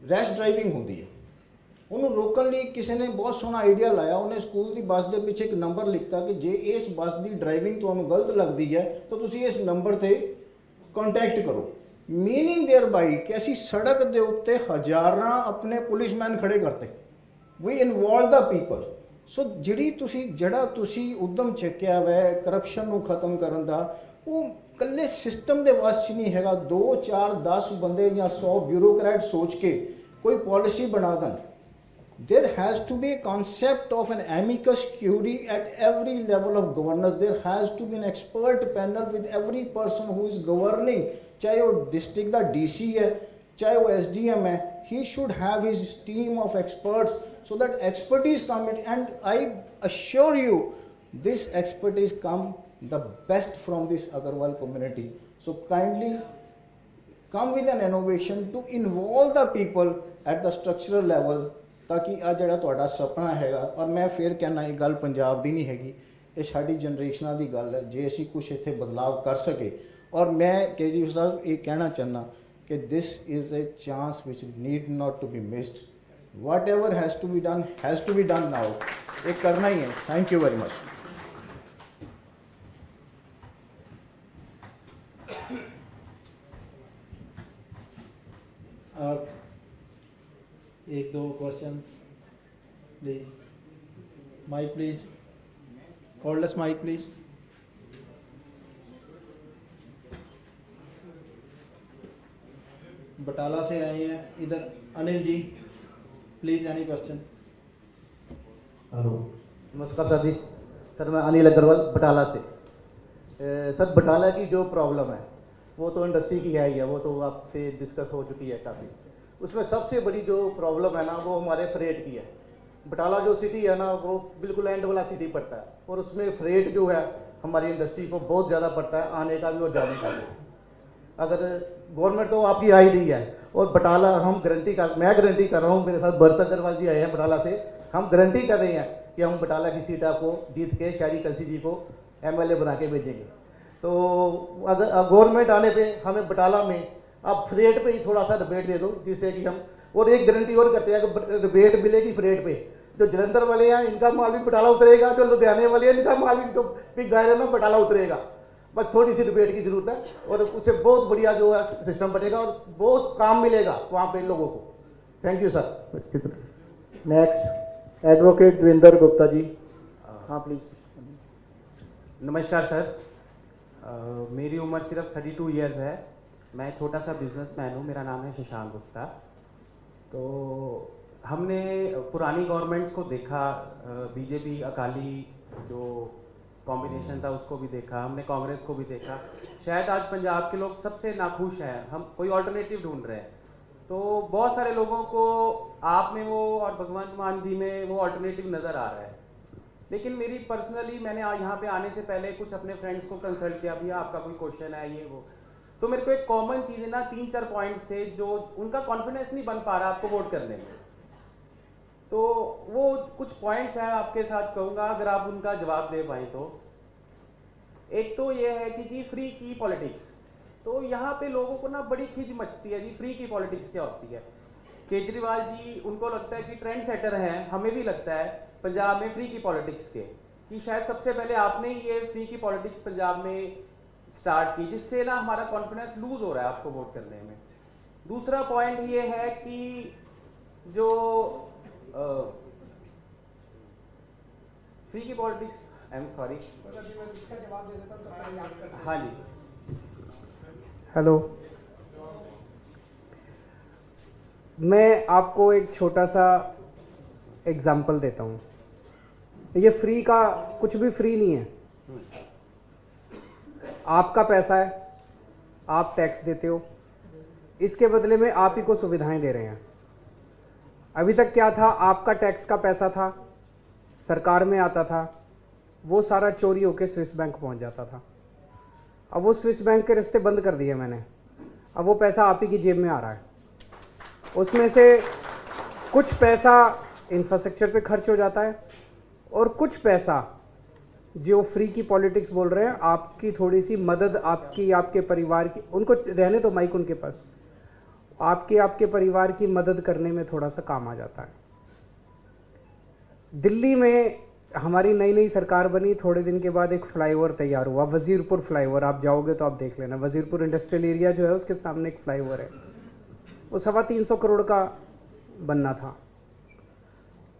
rash driving होंदी है। ਉਹਨੂੰ ਰੋਕਣ ਲਈ ਕਿਸੇ ਨੇ ਬਹੁਤ ਸੋਹਣਾ ਆਈਡੀਆ ਲਾਇਆ। ਉਹਨੇ ਸਕੂਲ ਦੀ ਬੱਸ ਦੇ ਪਿੱਛੇ ਇੱਕ ਨੰਬਰ ਲਿਖਤਾ ਕਿ ਜੇ ਇਸ ਬੱਸ ਦੀ ਡਰਾਈਵਿੰਗ ਤੁਹਾਨੂੰ ਗਲਤ ਲੱਗਦੀ ਹੈ ਤਾਂ ਤੁਸੀਂ ਇਸ ਨੰਬਰ ਤੇ ਕੰਟੈਕਟ ਕਰੋ। ਮੀਨਿੰਗ देयर बाई ਕਿ ਅਸੀਂ ਸੜਕ ਦੇ ਉੱਤੇ ਹਜ਼ਾਰਾਂ ਆਪਣੇ ਪੁਲਿਸਮੈਨ ਖੜੇ ਕਰਤੇ। ਵੀ ਇਨਵੋਲਵ ਦਾ ਪੀਪਲ। ਸੋ ਜਿਹੜਾ ਤੁਸੀਂ ਉਦਮ ਚੱਕਿਆ ਵੈ ਕਰਪਸ਼ਨ ਨੂੰ ਖਤਮ ਕਰਨ ਦਾ, ਉਹ ਇਕੱਲੇ ਸਿਸਟਮ ਦੇ ਵਾਸ 'ਚ ਨਹੀਂ ਹੈਗਾ। 2 4 10 ਬੰਦੇ ਜਾਂ 100 ਬਿਊਰੋਕਰੈਟ ਸੋਚ ਕੇ ਕੋਈ ਪਾਲਿਸੀ ਬਣਾ ਦੇਣ। There has to be a concept of an amicus curiae at every level of governance। There has to be an expert panel with every person who is governing, चाहे वो डिस्ट्रिक्ट का DC है, चाहे वो SDM है। He should have his team of experts so that expertise come in, and I assure you this expertise come the best from this Agarwal community। So kindly come with an innovation to involve the people at the structural level, ताकि आ ਜਿਹੜਾ ਤੁਹਾਡਾ ਸੁਪਨਾ ਹੈਗਾ। ਔਰ ਮੈਂ ਫਿਰ ਕਹਿਣਾ ਇਹ ਗੱਲ ਪੰਜਾਬ ਦੀ ਨਹੀਂ ਹੈਗੀ, ਇਹ ਸਾਡੀ ਜਨਰੇਸ਼ਨਾਂ ਦੀ ਗੱਲ ਹੈ। ਜੇ ਅਸੀਂ ਕੁਛ ਇੱਥੇ ਬਦਲਾਵ ਕਰ ਸਕੇ, ਔਰ ਮੈਂ ਕੇਜਰੀਵਾਲ ਸਾਹਿਬ ਇਹ ਕਹਿਣਾ ਚਾਹੁੰਦਾ ਕਿ this is a chance which need not to be missed. Whatever has to be done now. ਇਹ ਕਰਨਾ ਹੀ ਹੈ। Thank you very much. एक दो questions please. Mic please, cordless mic please. Batala से आए हैं इधर Anil ji, please any question. Hello, नमस्कार सर जी। सर मैं अनिल अग्रवाल बटाला से। सर बटाला की जो प्रॉब्लम है वो तो इंडस्ट्री की है ही है, वो तो आपसे डिस्कस हो चुकी है काफ़ी। उसमें सबसे बड़ी जो प्रॉब्लम है ना वो हमारे फ्रेट की है। बटाला जो सिटी है ना वो बिल्कुल एंड वाला सिटी पड़ता है, और उसमें फ्रेट जो है हमारी इंडस्ट्री को बहुत ज़्यादा पड़ता है, आने का भी और जाने का भी। अगर गवर्नमेंट तो आपकी आ ही रही है, और बटाला हम मैं गारंटी कर रहा हूँ, मेरे साथ भरत अग्रवाल जी आए हैं बटाला से, हम गारंटी कर रहे हैं कि हम बटाला की सीट आपको जीत के शहरी कलसी जी को MLA बना के भेजेंगे। तो अगर गवर्नमेंट आने पे हमें बटाला में आप फ्रेट पे ही थोड़ा सा रिबेट दे दो, जिससे कि हम, और एक गारंटी और करते हैं कि रिबेट मिलेगी फ्रेट पे। जो जलंधर वाले हैं इनका माल भी बटाला उतरेगा, जो लुधियाने वाले हैं इनका माल भी जो पिक गाय में बटाला उतरेगा। बस थोड़ी सी रिबेट की जरूरत है, और उससे बहुत बढ़िया जो है सिस्टम बनेगा और बहुत काम मिलेगा वहाँ पे लोगों को। Thank you sir. Next advocate Devendra Gupta ji. हाँ प्लीज। नमस्कार सर। मेरी उम्र सिर्फ 32 इयर्स है। मैं छोटा सा बिजनेसमैन हूँ, मेरा नाम है शशांक गुप्ता। तो हमने पुरानी गवर्नमेंट्स को देखा, बीजेपी अकाली जो कॉम्बिनेशन था उसको भी देखा, हमने कांग्रेस को भी देखा। शायद आज पंजाब के लोग सबसे नाखुश हैं, हम कोई ऑल्टरनेटिव ढूंढ रहे हैं। तो बहुत सारे लोगों को आप में वो और भगवंत मान जी में वो ऑल्टरनेटिव नज़र आ रहा है। लेकिन मेरी पर्सनली मैंने यहाँ पे आने से पहले कुछ अपने फ्रेंड्स को कंसल्ट किया, भैया आपका कोई क्वेश्चन है ये वो। तो मेरे को एक कॉमन चीज़ है ना, 3-4 पॉइंट्स थे जो उनका कॉन्फिडेंस नहीं बन पा रहा आपको वोट करने में। तो वो कुछ पॉइंट्स हैं आपके साथ कहूँगा, अगर आप उनका जवाब दे पाए तो। एक तो ये है कि जी फ्री की पॉलिटिक्स, तो यहाँ पे लोगों को ना बड़ी खिज मचती है जी, फ्री की पॉलिटिक्स क्या होती है। केजरीवाल जी, उनको लगता है कि ट्रेंड सेटर हैं, हमें भी लगता है पंजाब में फ्री की पॉलिटिक्स के, कि शायद सबसे पहले आपने ही ये फ्री की पॉलिटिक्स पंजाब में स्टार्ट की, जिससे ना हमारा कॉन्फिडेंस लूज हो रहा है आपको वोट करने में। दूसरा पॉइंट ये है कि जो फ्री की पॉलिटिक्स, आई एम सॉरी, हाँ जी, हेलो, मैं आपको एक छोटा सा एग्जाम्पल देता हूँ। ये फ्री का कुछ भी फ्री नहीं है। आपका पैसा है, आप टैक्स देते हो, इसके बदले में आप ही को सुविधाएं दे रहे हैं। अभी तक क्या था, आपका टैक्स का पैसा था, सरकार में आता था, वो सारा चोरी होकर स्विस बैंक पहुंच जाता था। अब वो स्विस बैंक के रिश्ते बंद कर दिए मैंने। अब वो पैसा आप ही की जेब में आ रहा है। उसमें से कुछ पैसा इंफ्रास्ट्रक्चर पे खर्च हो जाता है और कुछ पैसा जो फ्री की पॉलिटिक्स बोल रहे हैं, आपकी थोड़ी सी मदद, आपकी, आपके परिवार की, उनको रहने तो माइक उनके पास, आपके परिवार की मदद करने में थोड़ा सा काम आ जाता है। दिल्ली में हमारी नई नई सरकार बनी, थोड़े दिन के बाद एक फ्लाईओवर तैयार हुआ, वजीरपुर फ्लाईओवर। आप जाओगे तो आप देख लेना, वजीरपुर इंडस्ट्रियल एरिया जो है उसके सामने एक फ्लाईओवर है, वो 325 करोड़ का बनना था।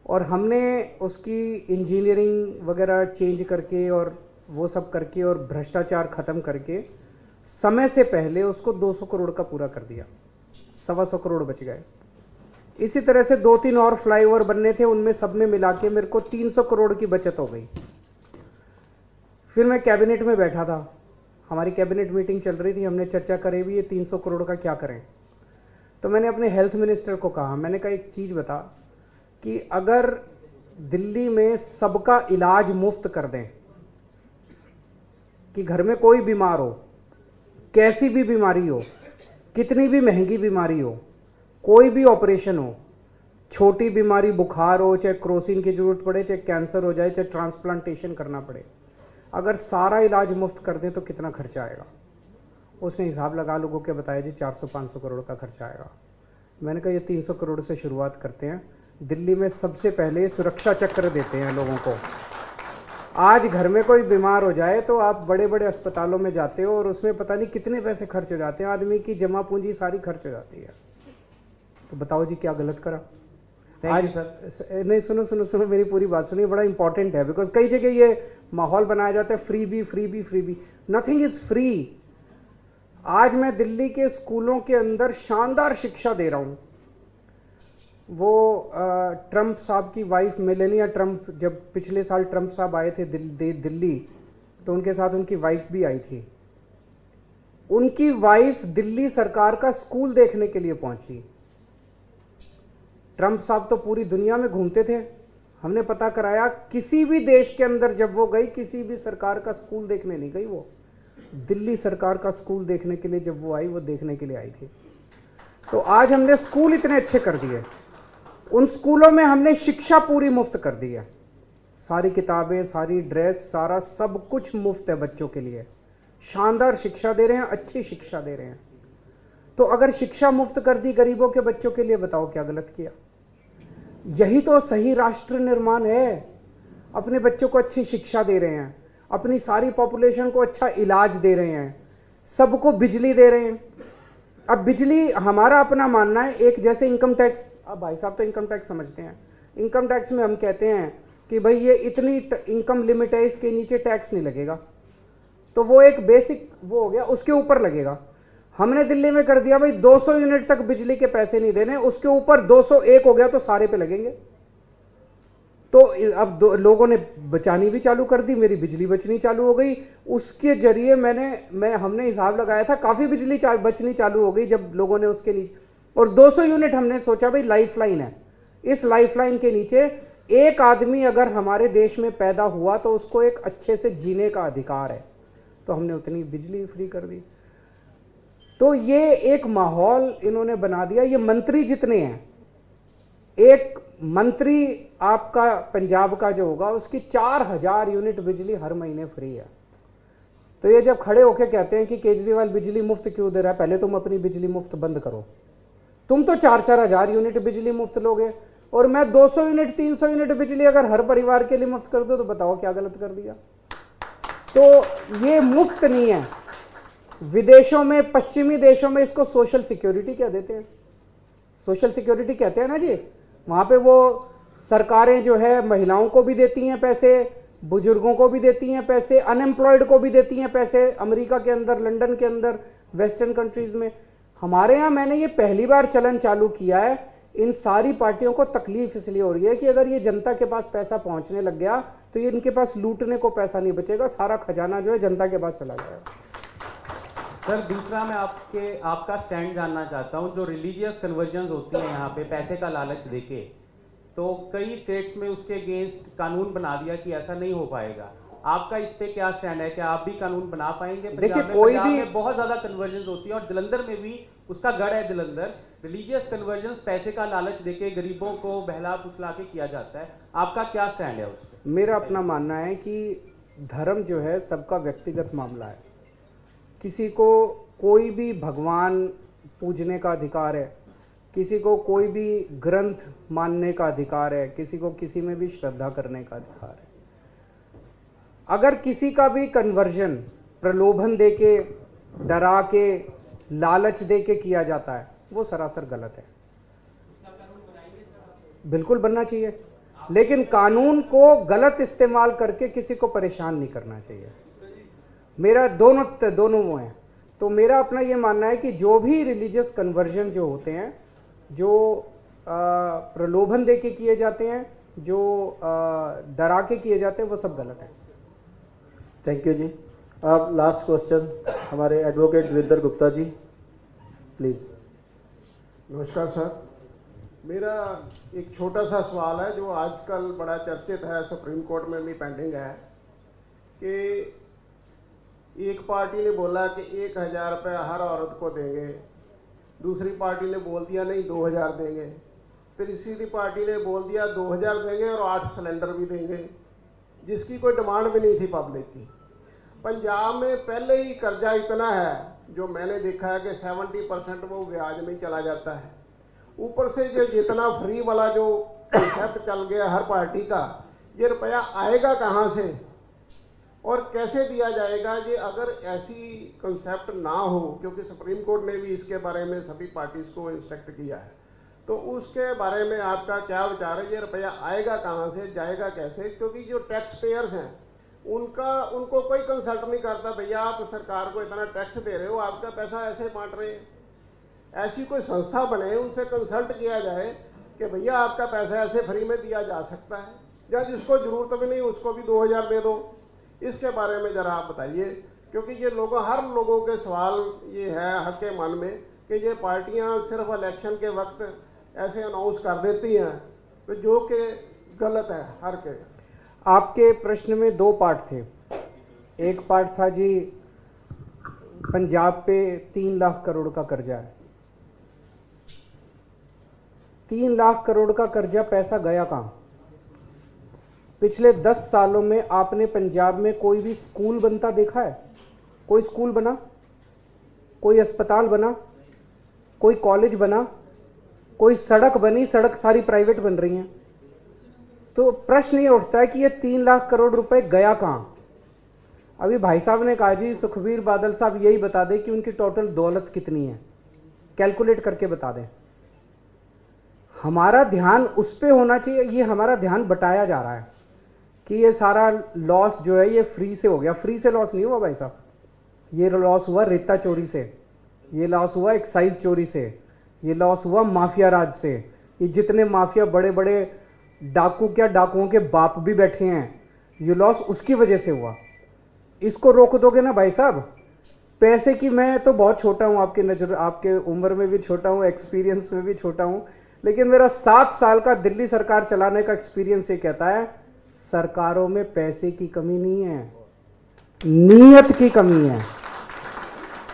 और हमने उसकी इंजीनियरिंग वगैरह चेंज करके और वो सब करके और भ्रष्टाचार खत्म करके समय से पहले उसको 200 करोड़ का पूरा कर दिया, 125 करोड़ बच गए। इसी तरह से 2-3 और फ्लाईओवर बनने थे, उनमें सब में मिला के मेरे को 300 करोड़ की बचत हो गई। फिर मैं कैबिनेट में बैठा था, हमारी कैबिनेट मीटिंग चल रही थी, हमने चर्चा करी भी ये 300 करोड़ का क्या करें। तो मैंने अपने हेल्थ मिनिस्टर को कहा, मैंने कहा एक चीज़ बता कि अगर दिल्ली में सबका इलाज मुफ्त कर दें, कि घर में कोई बीमार हो, कैसी भी बीमारी हो, कितनी भी महंगी बीमारी हो, कोई भी ऑपरेशन हो, छोटी बीमारी बुखार हो, चाहे क्रोसिन की जरूरत पड़े, चाहे कैंसर हो जाए, चाहे ट्रांसप्लांटेशन करना पड़े, अगर सारा इलाज मुफ्त कर दें तो कितना खर्चा आएगा। उसने हिसाब लगा लोगों के बताया जी 400-500 करोड़ का खर्चा आएगा। मैंने कहा ये 300 करोड़ से शुरुआत करते हैं। दिल्ली में सबसे पहले सुरक्षा चक्र देते हैं लोगों को। आज घर में कोई बीमार हो जाए तो आप बड़े बड़े अस्पतालों में जाते हो और उसमें पता नहीं कितने पैसे खर्च हो जाते हैं, आदमी की जमा पूंजी सारी खर्च हो जाती है। तो बताओ जी क्या गलत करा आज। नहीं, सुनो सुनो सुनो, मेरी पूरी बात सुनिए, बड़ा इंपॉर्टेंट है। बिकॉज कई जगह ये माहौल बनाया जाता है फ्री भी फ्री भी फ्री भी, नथिंग इज फ्री। आज मैं दिल्ली के स्कूलों के अंदर शानदार शिक्षा दे रहा हूं। वो ट्रंप साहब की वाइफ मेलेनिया ट्रंप, जब पिछले साल ट्रंप साहब आए थे दिल्ली, तो उनके साथ उनकी वाइफ भी आई थी। उनकी वाइफ दिल्ली सरकार का स्कूल देखने के लिए पहुंची। ट्रंप साहब तो पूरी दुनिया में घूमते थे, हमने पता कराया किसी भी देश के अंदर जब वो गई, किसी भी सरकार का स्कूल देखने नहीं गई, वो दिल्ली सरकार का स्कूल देखने के लिए जब वो आई, वो देखने के लिए आई थी। तो आज हमने स्कूल इतने अच्छे कर दिए, उन स्कूलों में हमने शिक्षा पूरी मुफ्त कर दी है, सारी किताबें, सारी ड्रेस, सारा सब कुछ मुफ्त है बच्चों के लिए। शानदार शिक्षा दे रहे हैं, अच्छी शिक्षा दे रहे हैं। तो अगर शिक्षा मुफ्त कर दी गरीबों के बच्चों के लिए, बताओ क्या गलत किया। यही तो सही राष्ट्र निर्माण है। अपने बच्चों को अच्छी शिक्षा दे रहे हैं, अपनी सारी पॉपुलेशन को अच्छा इलाज दे रहे हैं, सबको बिजली दे रहे हैं। अब बिजली, हमारा अपना मानना है, एक जैसे इनकम टैक्स, अब भाई साहब तो इनकम टैक्स समझते हैं, इनकम टैक्स में हम कहते हैं कि भाई ये इतनी इनकम लिमिट है, इसके नीचे टैक्स नहीं लगेगा, तो वो एक बेसिक वो हो गया, उसके ऊपर लगेगा। हमने दिल्ली में कर दिया भाई 200 यूनिट तक बिजली के पैसे नहीं देने, उसके ऊपर 201 हो गया तो सारे पे लगेंगे। तो अब लोगों ने बचानी भी चालू कर दी, मेरी बिजली बचनी चालू हो गई। उसके जरिए हमने हिसाब लगाया था, काफी बिजली बचनी चालू हो गई जब लोगों ने उसके नीचे, और 200 यूनिट हमने सोचा भाई लाइफलाइन है, इस लाइफलाइन के नीचे एक आदमी अगर हमारे देश में पैदा हुआ तो उसको एक अच्छे से जीने का अधिकार है, तो हमने उतनी बिजली फ्री कर दी। तो ये एक माहौल इन्होंने बना दिया। ये मंत्री जितने हैं एक मंत्री आपका पंजाब का जो होगा उसकी 4000 यूनिट बिजली हर महीने फ्री है। तो ये जब खड़े होके कहते हैं कि केजरीवाल बिजली मुफ्त क्यों दे रहा है, पहले तुम अपनी बिजली मुफ्त बंद करो। तुम तो 4-4 हजार यूनिट बिजली मुफ्त लोगे और मैं 200 यूनिट 300 यूनिट बिजली अगर हर परिवार के लिए मुफ्त कर दो तो बताओ क्या गलत कर दिया। तो ये मुफ्त नहीं है। विदेशों में, पश्चिमी देशों में इसको सोशल सिक्योरिटी क्या देते हैं, सोशल सिक्योरिटी कहते हैं ना जी। वहां पे वो सरकारें जो है महिलाओं को भी देती हैं पैसे, बुजुर्गों को भी देती हैं पैसे, अनएम्प्लॉयड को भी देती हैं पैसे, अमेरिका के अंदर, लंदन के अंदर, वेस्टर्न कंट्रीज में। हमारे यहाँ मैंने ये पहली बार चलन चालू किया है। इन सारी पार्टियों को तकलीफ इसलिए हो रही है कि अगर ये जनता के पास पैसा पहुंचने लग गया तो ये इनके पास लूटने को पैसा नहीं बचेगा, सारा खजाना जो है जनता के पास चला जाएगा। सर दूसरा मैं आपका स्टैंड जानना चाहता हूं, जो रिलीजियस कन्वर्जन होती है यहाँ पे पैसे का लालच देके, तो कई स्टेट्स में उसके अगेंस्ट कानून बना दिया कि ऐसा नहीं हो पाएगा। आपका इस पे क्या स्टैंड है, क्या आप भी कानून बना पाएंगे? देखिए कोई भी बहुत ज्यादा कन्वर्जन होती है और जलंधर में भी उसका गढ़ है। जलंधर रिलीजियस कन्वर्जन पैसे का लालच देके गरीबों को बहला फुसला के किया जाता है, आपका क्या स्टैंड है उस पर? मेरा अपना मानना है कि धर्म जो है सबका व्यक्तिगत मामला है। किसी को कोई भी भगवान पूजने का अधिकार है, किसी को कोई भी ग्रंथ मानने का अधिकार है, किसी को किसी में भी श्रद्धा करने का अधिकार है। अगर किसी का भी कन्वर्जन प्रलोभन देके, डरा के, लालच देके किया जाता है वो सरासर गलत है। बिल्कुल बनना चाहिए, लेकिन कानून को गलत इस्तेमाल करके किसी को परेशान नहीं करना चाहिए। मेरा दोनों वो हैं। तो मेरा अपना ये मानना है कि जो भी रिलीजियस कन्वर्जन जो होते हैं, जो प्रलोभन देके किए जाते हैं, जो डरा के किए जाते हैं, वो सब गलत है। थैंक यू जी। अब लास्ट क्वेश्चन हमारे एडवोकेट वीरेंद्र गुप्ता जी, प्लीज। नमस्कार सर, मेरा एक छोटा सा सवाल है जो आजकल बड़ा चर्चित है, सुप्रीम कोर्ट में भी पेंडिंग है, कि एक पार्टी ने बोला कि 1000 रुपये हर औरत को देंगे, दूसरी पार्टी ने बोल दिया नहीं 2000 देंगे, फिर तीसरी पार्टी ने बोल दिया 2000 देंगे और 8 सिलेंडर भी देंगे, जिसकी कोई डिमांड भी नहीं थी पब्लिक की। पंजाब में पहले ही कर्जा इतना है, जो मैंने देखा है कि 70% वो ब्याज में चला जाता है। ऊपर से जो जितना फ्री वाला जो कंसेप्ट चल गया हर पार्टी का, ये रुपया आएगा कहाँ से और कैसे दिया जाएगा? ये अगर ऐसी कंसेप्ट ना हो, क्योंकि सुप्रीम कोर्ट ने भी इसके बारे में सभी पार्टीज को इंस्ट्रक्ट किया है, तो उसके बारे में आपका क्या विचार है? ये रुपया आएगा कहाँ से, जाएगा कैसे? क्योंकि जो टैक्स पेयर्स हैं उनको कोई कंसल्ट नहीं करता, भैया आप सरकार को इतना टैक्स दे रहे हो, आपका पैसा ऐसे बांट रहे हैं। ऐसी कोई संस्था बने, उनसे कंसल्ट किया जाए कि भैया आपका पैसा ऐसे फ्री में दिया जा सकता है, या जिसको जरूरत भी नहीं उसको भी 2000 दे दो। इसके बारे में ज़रा आप बताइए, क्योंकि ये हर लोगों के सवाल ये है हक के मन में कि ये पार्टियां सिर्फ इलेक्शन के वक्त ऐसे अनाउंस कर देती हैं, तो जो कि गलत है हर के। आपके प्रश्न में 2 पार्ट थे। एक पार्ट था जी, पंजाब पे 3 लाख करोड़ का कर्जा है। 3 लाख करोड़ का कर्जा, पैसा गया कहाँ? पिछले 10 सालों में आपने पंजाब में कोई भी स्कूल बनता देखा है? कोई स्कूल बना? कोई अस्पताल बना? कोई कॉलेज बना? कोई सड़क बनी? सड़क सारी प्राइवेट बन रही हैं। तो प्रश्न ये उठता है कि ये 3 लाख करोड़ रुपए गया कहाँ? अभी भाई साहब ने कहा जी सुखबीर बादल साहब यही बता दें कि उनकी टोटल दौलत कितनी है, कैलकुलेट करके बता दें। हमारा ध्यान उस पे होना चाहिए। ये हमारा ध्यान बटाया जा रहा है कि ये सारा लॉस जो है ये फ्री से हो गया। फ्री से लॉस नहीं हुआ भाई साहब, ये लॉस हुआ रेता चोरी से, ये लॉस हुआ एक्साइज चोरी से, ये लॉस हुआ माफिया राज से। ये जितने माफिया बड़े बड़े डाकू, क्या डाकुओं के बाप भी बैठे हैं, ये लॉस उसकी वजह से हुआ। इसको रोक दोगे ना भाई साहब? पैसे की, मैं तो बहुत छोटा हूँ आपके नजर, आपके उम्र में भी छोटा हूँ, एक्सपीरियंस में भी छोटा हूँ, लेकिन मेरा 7 साल का दिल्ली सरकार चलाने का एक्सपीरियंस ये कहता है सरकारों में पैसे की कमी नहीं है, नीयत की कमी है।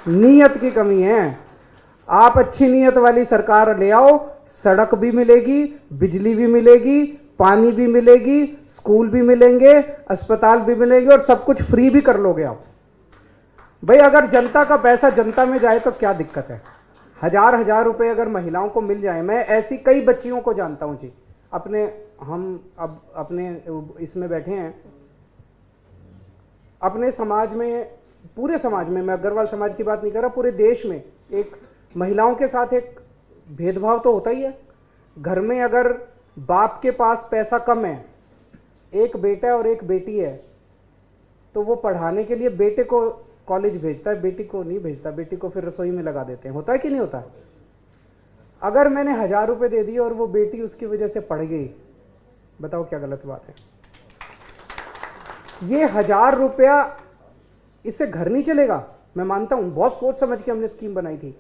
नीयत की कमी है। आप अच्छी नीयत वाली सरकार ले आओ, सड़क भी मिलेगी, बिजली भी मिलेगी, पानी भी मिलेगी, स्कूल भी मिलेंगे, अस्पताल भी मिलेंगे और सब कुछ फ्री भी कर लोगे आप। भाई अगर जनता का पैसा जनता में जाए तो क्या दिक्कत है? 1000 रुपए अगर महिलाओं को मिल जाए, मैं ऐसी कई बच्चियों को जानता हूं जी, हम अब अपने इसमें बैठे हैं, अपने समाज में, पूरे समाज में, मैं अग्रवाल समाज की बात नहीं कर रहा, पूरे देश में एक महिलाओं के साथ एक भेदभाव तो होता ही है। घर में अगर बाप के पास पैसा कम है, एक बेटा और एक बेटी है, तो वो पढ़ाने के लिए बेटे को कॉलेज भेजता है, बेटी को नहीं भेजता, बेटी को फिर रसोई में लगा देते हैं। होता है कि नहीं होता है? अगर मैंने 1000 रुपए दे दिए और वो बेटी उसकी वजह से पढ़ गई, बताओ क्या गलत बात है? ये 1000 रुपया, इससे घर नहीं चलेगा, मैं मानता हूं, बहुत सोच समझ के हमने स्कीम बनाई थी,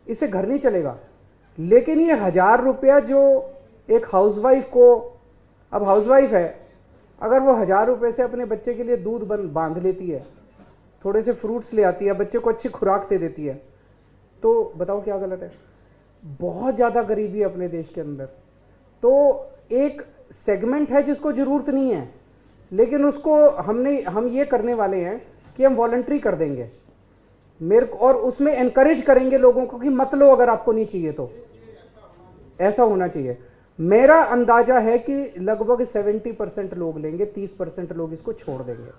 इससे घर नहीं चलेगा। लेकिन ये 1000 रुपया जो एक हाउसवाइफ को, अब हाउसवाइफ है, अगर वो 1000 रुपये से अपने बच्चे के लिए दूध बांध लेती है, थोड़े से फ्रूट्स ले आती है, बच्चे को अच्छी खुराक दे देती है, तो बताओ क्या गलत है? बहुत ज़्यादा गरीबी है अपने देश के अंदर। तो एक सेगमेंट है जिसको ज़रूरत नहीं है, लेकिन उसको हम ये करने वाले हैं कि हम वॉलंटरी कर देंगे मेरे को, और उसमें एनकरेज करेंगे लोगों को कि मत लो अगर आपको नहीं चाहिए तो। ऐसा होना चाहिए। मेरा अंदाजा है कि लगभग 70% लोग लेंगे, 30% लोग इसको छोड़ देंगे।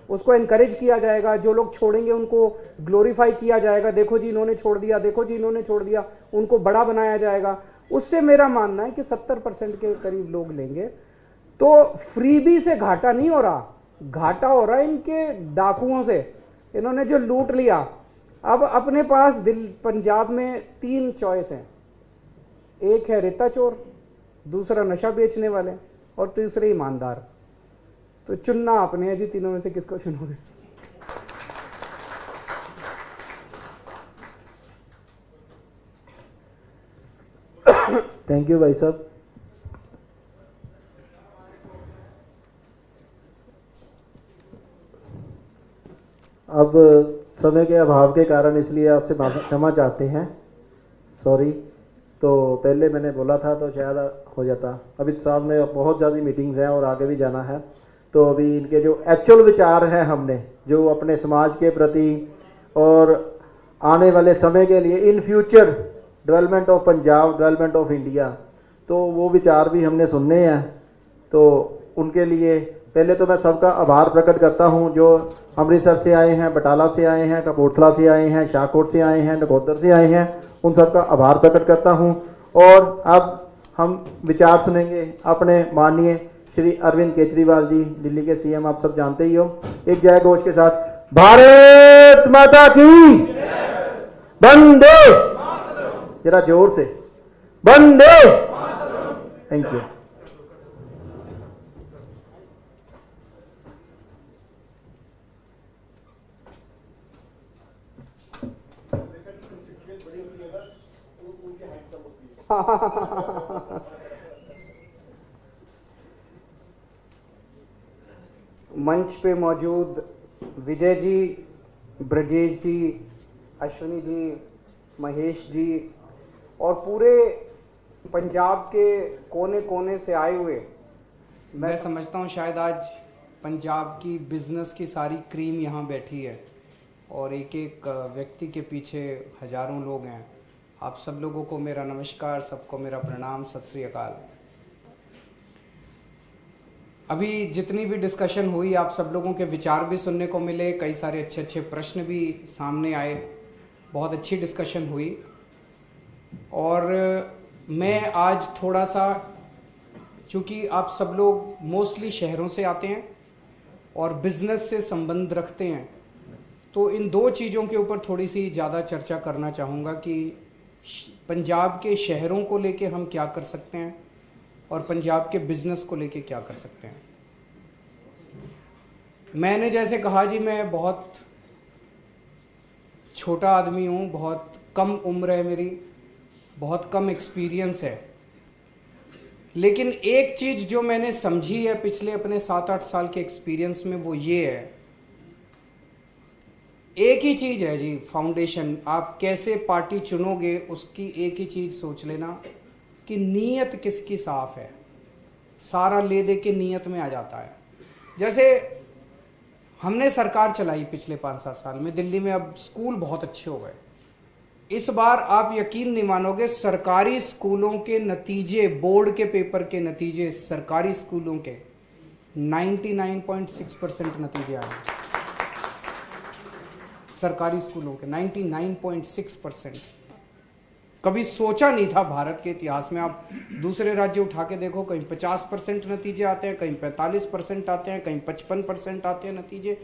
उसको एनकरेज किया जाएगा, जो लोग छोड़ेंगे उनको ग्लोरीफाई किया जाएगा, देखो जी इन्होंने छोड़ दिया, देखो जी इन्होंने छोड़ दिया, उनको बड़ा बनाया जाएगा। उससे मेरा मानना है कि 70% के करीब लोग लेंगे। तो फ्रीबी से घाटा नहीं हो रहा, घाटा हो रहा है इनके डाकुओं से, इन्होंने जो लूट लिया। अब अपने पास पंजाब में 3 चॉइस हैं, एक है रेता चोर, दूसरा नशा बेचने वाले और तीसरे ईमानदार। तो चुनना आपने है जी, तीनों में से किसको चुनोगे? थैंक यू भाई साहब। अब समय के अभाव के कारण इसलिए आपसे क्षमा चाहते हैं, सॉरी। तो पहले मैंने बोला था तो शायद हो जाता। अभी साहब में बहुत ज़्यादा मीटिंग्स हैं और आगे भी जाना है, तो अभी इनके जो एक्चुअल विचार हैं हमने जो अपने समाज के प्रति और आने वाले समय के लिए in future development of Punjab, development of India, तो वो विचार भी हमने सुनने हैं। तो उनके लिए पहले तो मैं सबका आभार प्रकट करता हूं, जो अमृतसर से आए हैं, बटाला से आए हैं, कपूरथला से आए हैं, शाहकोट से आए हैं, नकोदर से आए हैं, उन सबका आभार प्रकट करता हूं। और अब हम विचार सुनेंगे अपने माननीय श्री अरविंद केजरीवाल जी, दिल्ली के सीएम, आप सब जानते ही हो। एक जय घोष के साथ, भारत माता की वंदे, जरा जोर से, वंदे। Thank you. मंच पे मौजूद विजय जी, ब्रजेश जी, अश्विनी जी, महेश जी और पूरे पंजाब के कोने कोने से आए हुए, मैं समझता हूँ शायद आज पंजाब की बिजनेस की सारी क्रीम यहाँ बैठी है और एक एक व्यक्ति के पीछे हजारों लोग हैं। आप सब लोगों को मेरा नमस्कार, सबको मेरा प्रणाम, सत श्री अकाल। अभी जितनी भी डिस्कशन हुई, आप सब लोगों के विचार भी सुनने को मिले, कई सारे अच्छे अच्छे प्रश्न भी सामने आए, बहुत अच्छी डिस्कशन हुई। और मैं आज थोड़ा सा, चूँकि आप सब लोग मोस्टली शहरों से आते हैं और बिज़नेस से संबंध रखते हैं, तो इन 2 चीज़ों के ऊपर थोड़ी सी ज़्यादा चर्चा करना चाहूँगा कि पंजाब के शहरों को लेके हम क्या कर सकते हैं और पंजाब के बिज़नेस को लेके क्या कर सकते हैं। मैंने जैसे कहा जी, मैं बहुत छोटा आदमी हूँ, बहुत कम उम्र है मेरी, बहुत कम एक्सपीरियंस है, लेकिन एक चीज़ जो मैंने समझी है पिछले अपने 7-8 साल के एक्सपीरियंस में, वो ये है, एक ही चीज़ है जी फाउंडेशन। आप कैसे पार्टी चुनोगे उसकी एक ही चीज़ सोच लेना कि नीयत किसकी साफ है, सारा ले दे के नीयत में आ जाता है। जैसे हमने सरकार चलाई पिछले 5-7 साल में, दिल्ली में अब स्कूल बहुत अच्छे हो गए। इस बार आप यकीन नहीं मानोगे, सरकारी स्कूलों के नतीजे, बोर्ड के पेपर के नतीजे सरकारी स्कूलों के 99.6% नतीजे आए। सरकारी स्कूलों के 99.6%। कभी सोचा नहीं था भारत के इतिहास में। आप दूसरे राज्य उठा के देखो, कहीं 50% नतीजे आते हैं, कहीं 45% आते हैं, कहीं 55% आते हैं नतीजे।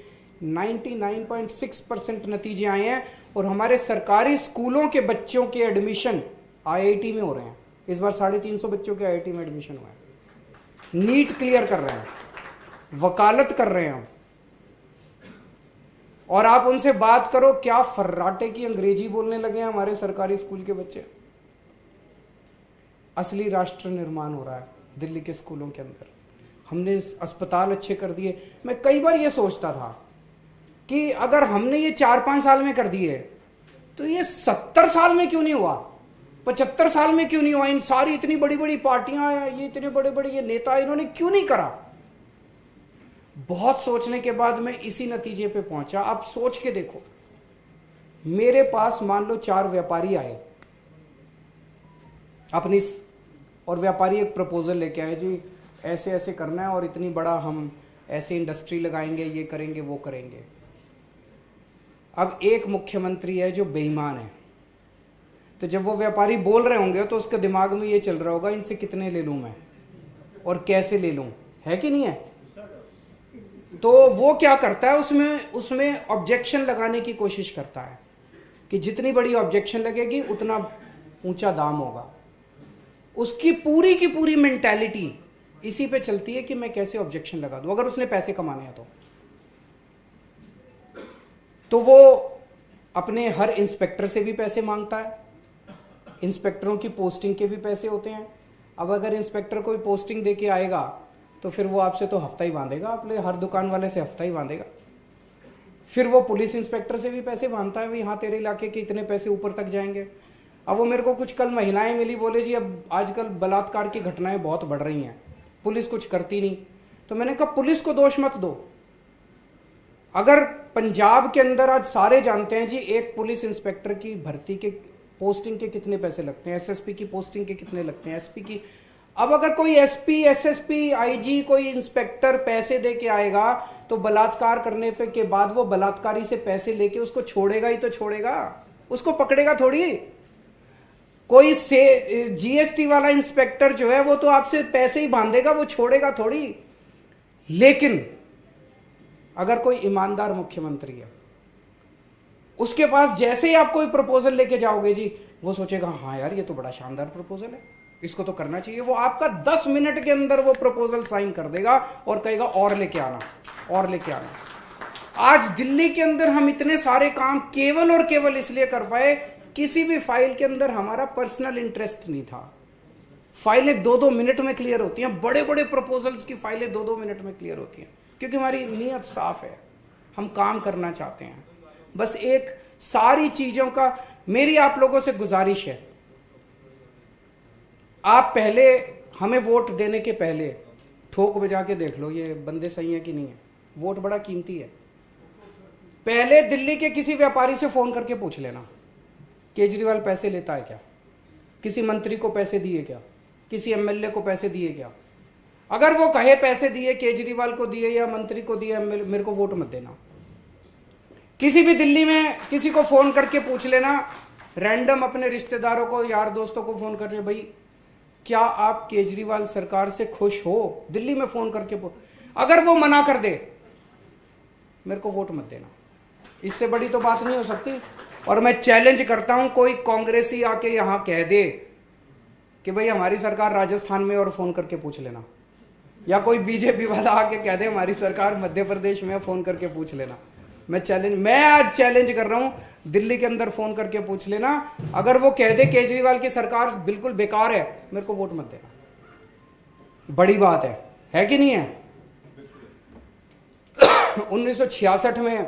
99.6% नतीजे आए हैं। और हमारे सरकारी स्कूलों के बच्चों के एडमिशन IIT में हो रहे हैं। इस बार 350 बच्चों के IIT में एडमिशन हुआ है। नीट क्लियर कर रहे हैं, वकालत कर रहे हैं। और आप उनसे बात करो, क्या फर्राटे की अंग्रेजी बोलने लगे हैं हमारे सरकारी स्कूल के बच्चे। असली राष्ट्र निर्माण हो रहा है दिल्ली के स्कूलों के अंदर। हमने अस्पताल अच्छे कर दिए। मैं कई बार ये सोचता था कि अगर हमने ये 4-5 साल में कर दिए तो ये 70 साल में क्यों नहीं हुआ, 75 साल में क्यों नहीं हुआ। इन सारी इतनी बड़ी बड़ी पार्टियां, ये इतने बड़े बड़े ये नेता, इन्होंने क्यों नहीं करा। बहुत सोचने के बाद मैं इसी नतीजे पे पहुंचा। आप सोच के देखो, मेरे पास मान लो 4 व्यापारी आए अपनी, और व्यापारी एक प्रपोजल लेके आए, जी ऐसे ऐसे करना है और इतनी बड़ा हम ऐसे इंडस्ट्री लगाएंगे, ये करेंगे, वो करेंगे। अब एक मुख्यमंत्री है जो बेईमान है, तो जब वो व्यापारी बोल रहे होंगे तो उसके दिमाग में ये चल रहा होगा, इनसे कितने ले लूं मैं और कैसे ले लूं, है कि नहीं है। तो वो क्या करता है, उसमें ऑब्जेक्शन लगाने की कोशिश करता है कि जितनी बड़ी ऑब्जेक्शन लगेगी उतना ऊंचा दाम होगा। उसकी पूरी की पूरी मेंटालिटी इसी पे चलती है कि मैं कैसे ऑब्जेक्शन लगा दूं, अगर उसने पैसे कमाने हैं तो वो अपने हर इंस्पेक्टर से भी पैसे मांगता है। इंस्पेक्टरों की पोस्टिंग के भी पैसे होते हैं। अब अगर इंस्पेक्टर कोई पोस्टिंग दे के आएगा तो फिर वो आपसे तो हफ्ता ही बांधेगा, अपने हर दुकान वाले से हफ्ता ही बांधेगा। फिर वो पुलिस इंस्पेक्टर से भी पैसे बांधता है, भाई हाँ तेरे इलाके के इतने पैसे ऊपर तक जाएंगे। अब वो मेरे को कुछ कल महिलाएं मिली, बोले जी अब आजकल बलात्कार की घटनाएं बहुत बढ़ रही हैं, पुलिस कुछ करती नहीं। तो मैंने कहा पुलिस को दोष मत दो। अगर पंजाब के अंदर आज सारे जानते हैं जी एक पुलिस इंस्पेक्टर की भर्ती के पोस्टिंग के कितने पैसे लगते हैं, SSP की पोस्टिंग के कितने लगते हैं, SP की। अब अगर कोई SP, SSP, IG, कोई इंस्पेक्टर पैसे दे के आएगा तो बलात्कार करने पे के बाद वो बलात्कारी से पैसे लेके उसको छोड़ेगा ही तो छोड़ेगा, उसको पकड़ेगा थोड़ी। कोई से GST वाला इंस्पेक्टर जो है वो तो आपसे पैसे ही बांधेगा, वो छोड़ेगा थोड़ी। लेकिन अगर कोई ईमानदार मुख्यमंत्री है, उसके पास जैसे ही आप कोई प्रपोजल लेके जाओगे जी, वो सोचेगा हाँ यार ये तो बड़ा शानदार प्रपोजल है, इसको तो करना चाहिए। वो आपका 10 मिनट के अंदर वो प्रपोजल साइन कर देगा और कहेगा और लेके आना, और लेके आना। आज दिल्ली के अंदर हम इतने सारे काम केवल और केवल इसलिए कर पाए, किसी भी फाइल के अंदर हमारा पर्सनल इंटरेस्ट नहीं था। फाइलें 2-2 मिनट में क्लियर होती हैं, बड़े बड़े प्रपोजल्स की फाइलें 2-2 मिनट में क्लियर होती हैं, क्योंकि हमारी नीयत साफ है, हम काम करना चाहते हैं। बस एक सारी चीजों का मेरी आप लोगों से गुजारिश है, आप पहले हमें वोट देने के पहले ठोक बजा के देख लो ये बंदे सही है कि नहीं है। वोट बड़ा कीमती है। पहले दिल्ली के किसी व्यापारी से फोन करके पूछ लेना केजरीवाल पैसे लेता है क्या, किसी मंत्री को पैसे दिए क्या, किसी MLA को पैसे दिए क्या। अगर वो कहे पैसे दिए, केजरीवाल को दिए या मंत्री को दिए, मेरे को वोट मत देना। किसी भी दिल्ली में किसी को फोन करके पूछ लेना, रैंडम अपने रिश्तेदारों को, यार दोस्तों को फोन करके, भाई क्या आप केजरीवाल सरकार से खुश हो, दिल्ली में फोन करके अगर वो मना कर दे, मेरे को वोट मत देना। इससे बड़ी तो बात नहीं हो सकती। और मैं चैलेंज करता हूं, कोई कांग्रेसी आके यहां कह दे कि भाई हमारी सरकार राजस्थान में, और फोन करके पूछ लेना, या कोई बीजेपी वाला आके कह दे हमारी सरकार मध्य प्रदेश में, फोन करके पूछ लेना। मैं आज चैलेंज कर रहा हूं, दिल्ली के अंदर फोन करके पूछ लेना, अगर वो कह दे केजरीवाल की सरकार बिल्कुल बेकार है, मेरे को वोट मत देना। बड़ी बात है कि नहीं है। 1966 में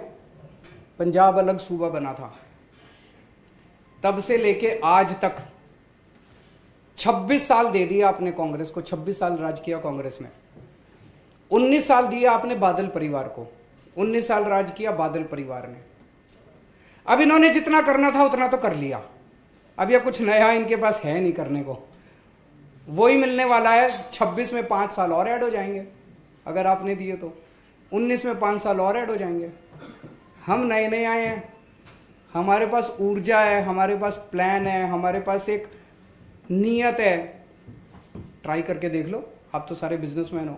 पंजाब अलग सूबा बना था, तब से लेके आज तक 26 साल दे दिया आपने कांग्रेस को, 26 साल राज किया कांग्रेस ने। 19 साल दिया आपने बादल परिवार को, 19 साल राज किया बादल परिवार ने। अब इन्होंने जितना करना था उतना तो कर लिया, अब यह कुछ नया इनके पास है नहीं करने को, वही मिलने वाला है। 26 में 5 साल और ऐड हो जाएंगे अगर आपने दिए तो, 19 में 5 साल और ऐड हो जाएंगे। हम नए नए आए हैं, हमारे पास ऊर्जा है, हमारे पास प्लान है, हमारे पास एक नीयत है। ट्राई करके देख लो, आप तो सारे बिजनेसमैन हो,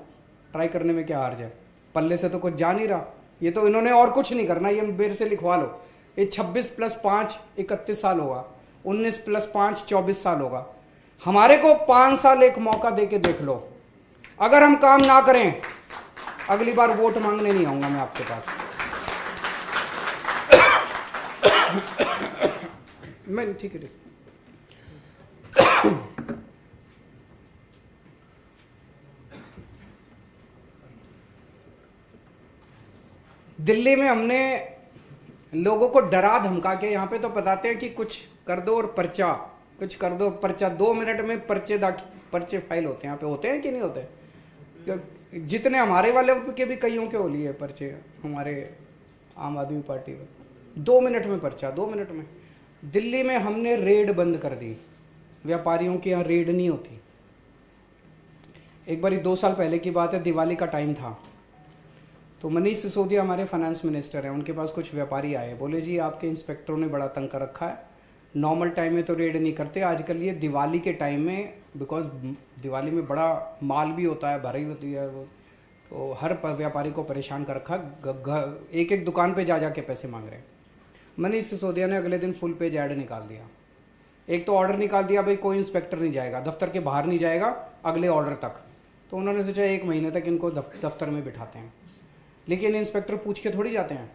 ट्राई करने में क्या हार्ज है? पल्ले से तो कुछ जा नहीं रहा। ये तो इन्होंने और कुछ नहीं करना, ये मेरे से लिखवा लो। ये 26 + 5 31 साल होगा, 19 + 5 24 साल होगा। हमारे को 5 साल एक मौका दे के देख लो। अगर हम काम ना करें, अगली बार वोट मांगने नहीं आऊंगा मैं आपके पास। मैं ठीक है। दिल्ली में हमने लोगों को डरा धमका के, यहाँ पे तो बताते हैं कि कुछ कर दो और पर्चा, कुछ कर दो पर्चा, 2 मिनट में पर्चे फाइल होते हैं। यहाँ पे होते हैं कि नहीं होते? जितने हमारे वाले के भी कईयों के हो लिए पर्चे हमारे आम आदमी पार्टी में, 2 मिनट में पर्चा, 2 मिनट में। दिल्ली में हमने रेड बंद कर दी, व्यापारियों के यहाँ रेड नहीं होती। एक बार 2 साल पहले की बात है, दिवाली का टाइम था, तो मनीष सिसोदिया हमारे फाइनेंस मिनिस्टर हैं, उनके पास कुछ व्यापारी आए, बोले जी आपके इंस्पेक्टरों ने बड़ा तंग कर रखा है, नॉर्मल टाइम में तो रेड नहीं करते, आजकल ये दिवाली के टाइम में, बिकॉज दिवाली में बड़ा माल भी होता है, भरी होती है वो, तो हर व्यापारी को परेशान कर रखा, एक एक दुकान पे जा जा के पैसे मांग रहे हैं। मनीष सिसोदिया ने अगले दिन फुल पेज ऐड निकाल दिया। एक तो ऑर्डर निकाल दिया, भाई कोई इंस्पेक्टर नहीं जाएगा, दफ्तर के बाहर नहीं जाएगा अगले ऑर्डर तक। तो उन्होंने सोचा 1 महीने तक इनको दफ्तर में बिठाते हैं, लेकिन इंस्पेक्टर पूछ के थोड़ी जाते हैं।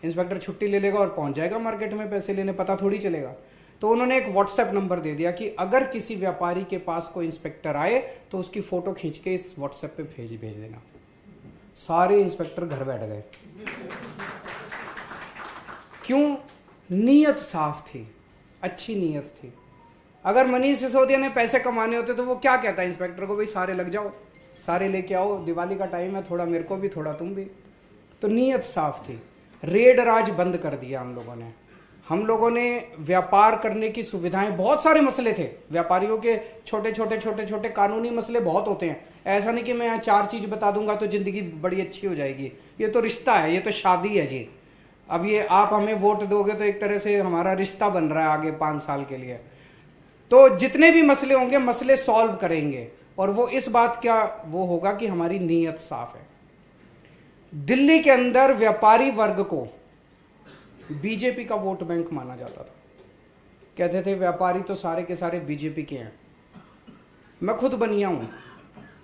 इंस्पेक्टर छुट्टी ले लेगा और पहुंच जाएगा मार्केट में पैसे लेने, पता थोड़ी चलेगा। तो उन्होंने एक व्हाट्सएप नंबर दे दिया कि अगर किसी व्यापारी के पास कोई इंस्पेक्टर आए तो उसकी फोटो खींच के इस व्हाट्सएप पे भेज देना। सारे इंस्पेक्टर घर बैठ गए। क्यों? नीयत साफ थी, अच्छी नीयत थी। अगर मनीष सिसोदिया ने पैसे कमाने होते तो वो क्या कहता है इंस्पेक्टर को, भाई सारे लग जाओ, सारे लेके आओ, दिवाली का टाइम है, थोड़ा मेरे को भी थोड़ा तुम भी। तो नीयत साफ थी। रेड राज बंद कर दिया हम लोगों ने। हम लोगों ने व्यापार करने की सुविधाएं, बहुत सारे मसले थे व्यापारियों के, छोटे छोटे कानूनी मसले बहुत होते हैं। ऐसा नहीं कि मैं यहाँ 4 चीज बता दूंगा तो जिंदगी बड़ी अच्छी हो जाएगी। ये तो रिश्ता है, ये तो शादी है जी। अब ये आप हमें वोट दोगे तो एक तरह से हमारा रिश्ता बन रहा है आगे 5 साल के लिए। तो जितने भी मसले होंगे, मसले सॉल्व करेंगे, और वो इस बात का वो होगा कि हमारी नीयत साफ है। दिल्ली के अंदर व्यापारी वर्ग को बीजेपी का वोट बैंक माना जाता था। कहते थे व्यापारी तो सारे के सारे बीजेपी के हैं। मैं खुद बनिया हूं,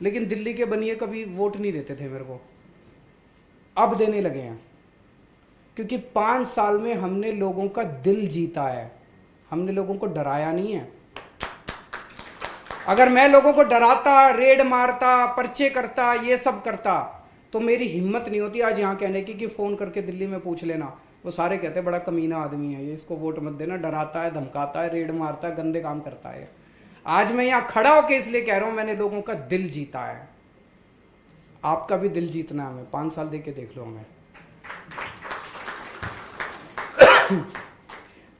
लेकिन दिल्ली के बनिए कभी वोट नहीं देते थे मेरे को, अब देने लगे हैं, क्योंकि 5 साल में हमने लोगों का दिल जीता है। हमने लोगों को डराया नहीं है। अगर मैं लोगों को डराता, रेड मारता, पर्चे करता, ये सब करता, तो मेरी हिम्मत नहीं होती आज यहाँ कहने की कि फोन करके दिल्ली में पूछ लेना। वो सारे कहते बड़ा कमीना आदमी है ये, इसको वोट मत देना, डराता है, धमकाता है, रेड मारता है, गंदे काम करता है। आज मैं यहाँ खड़ा होकर इसलिए कह रहा हूं मैंने लोगों का दिल जीता है। आपका भी दिल जीतना है हमें, 5 साल दे के देख लो हमें।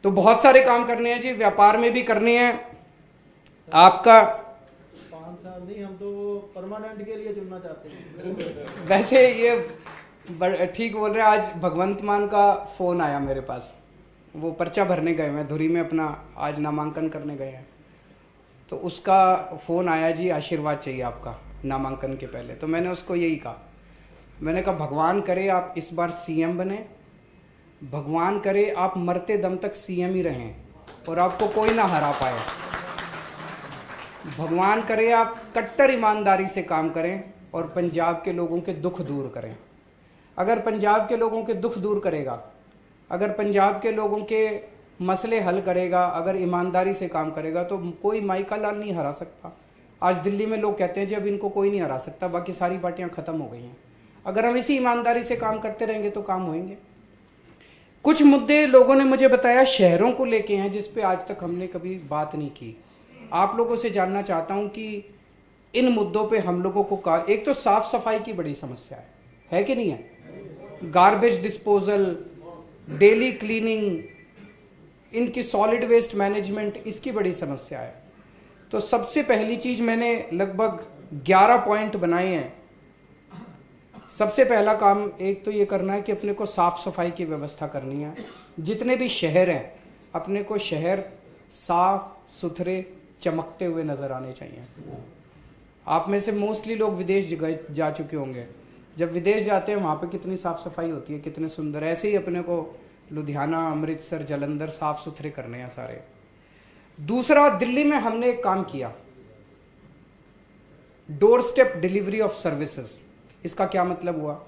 तो बहुत सारे काम करने हैं जी, व्यापार में भी करने हैं। आपका 5 साल नहीं, हम तो परमानेंट के लिए चुनना चाहते हैं। वैसे ये ठीक बोल रहे हैं। आज भगवंत मान का फोन आया मेरे पास, वो पर्चा भरने गए, मैं धुरी में अपना आज नामांकन करने गए हैं, तो उसका फोन आया जी आशीर्वाद चाहिए आपका नामांकन के पहले। तो मैंने उसको यही कहा, मैंने कहा भगवान करे आप इस बार सीएम बने, भगवान करे आप मरते दम तक सीएम ही रहें और आपको कोई ना हरा पाए। भगवान करे आप कट्टर ईमानदारी से काम करें और पंजाब के लोगों के दुख दूर करें। अगर पंजाब के लोगों के दुख दूर करेगा, अगर पंजाब के लोगों के मसले हल करेगा, अगर ईमानदारी से काम करेगा, तो कोई माइका लाल नहीं हरा सकता। आज दिल्ली में लोग कहते हैं जी अब इनको कोई नहीं हरा सकता, बाकी सारी पार्टियां खत्म हो गई हैं। अगर हम इसी ईमानदारी से काम करते रहेंगे तो काम होंगे। कुछ मुद्दे लोगों ने मुझे बताया शहरों को लेके हैं जिस पे आज तक हमने कभी बात नहीं की। आप लोगों से जानना चाहता हूं कि इन मुद्दों पे हम लोगों को एक तो साफ सफाई की बड़ी समस्या है कि नहीं है? गार्बेज डिस्पोजल, डेली क्लीनिंग, इनकी सॉलिड वेस्ट मैनेजमेंट, इसकी बड़ी समस्या है। तो सबसे पहली चीज मैंने लगभग 11 पॉइंट बनाए हैं। सबसे पहला काम एक तो ये करना है कि अपने को साफ सफाई की व्यवस्था करनी है। जितने भी शहर हैं अपने को शहर साफ सुथरे चमकते हुए नजर आने चाहिए। आप में से मोस्टली लोग विदेश जा चुके होंगे। जब विदेश जाते हैं वहाँ पे कितनी साफ सफाई होती है, कितने सुंदर। ऐसे ही अपने को लुधियाना, अमृतसर, जलंधर साफ सुथरे करने हैं सारे। दूसरा, दिल्ली में हमने एक काम किया, door step delivery of services. इसका क्या मतलब हुआ?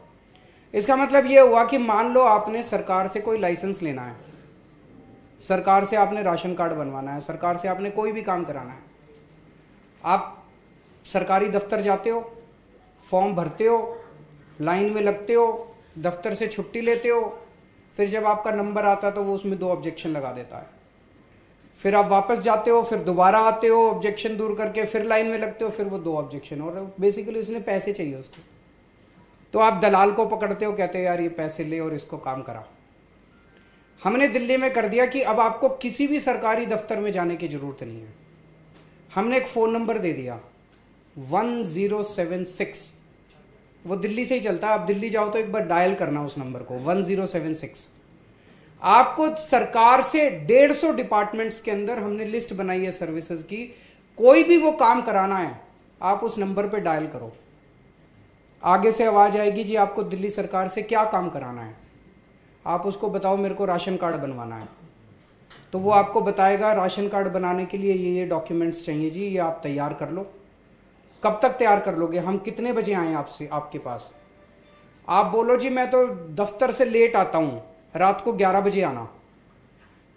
इसका मतलब यह हुआ कि मान लो आपने सरकार से कोई लाइसेंस लेना है, सरकार से आपने राशन कार्ड बनवाना है, सरकार से आपने कोई भी काम कराना है। आप सरकारी दफ्तर जाते हो, फॉर्म भरते हो, लाइन में लगते हो, दफ्तर से छुट्टी लेते हो, फिर जब आपका नंबर आता है तो वो उसमें 2 ऑब्जेक्शन लगा देता है। फिर आप वापस जाते हो, फिर दोबारा आते हो ऑब्जेक्शन दूर करके, फिर लाइन में लगते हो, फिर वो 2 ऑब्जेक्शन, और बेसिकली उसने पैसे चाहिए उसको। तो आप दलाल को पकड़ते हो, कहते हो यार ये पैसे ले और इसको काम करा। हमने दिल्ली में कर दिया कि अब आपको किसी भी सरकारी दफ्तर में जाने की जरूरत नहीं है। हमने एक फोन नंबर दे दिया 1076, वो दिल्ली से ही चलता है। आप दिल्ली जाओ तो एक बार डायल करना उस नंबर को, 1076। आपको सरकार से 150 डिपार्टमेंट्स के अंदर हमने लिस्ट बनाई है सर्विसेज की। कोई भी वो काम कराना है आप उस नंबर पे डायल करो, आगे से आवाज आएगी जी आपको दिल्ली सरकार से क्या काम कराना है। आप उसको बताओ मेरे को राशन कार्ड बनवाना है, तो वो आपको बताएगा राशन कार्ड बनाने के लिए ये डॉक्यूमेंट्स चाहिए जी, ये आप तैयार कर लो। कब तक तैयार कर लोगे? हम कितने बजे आए आपसे आपके पास? आप बोलो जी मैं तो दफ्तर से लेट आता हूं, रात को 11 बजे आना।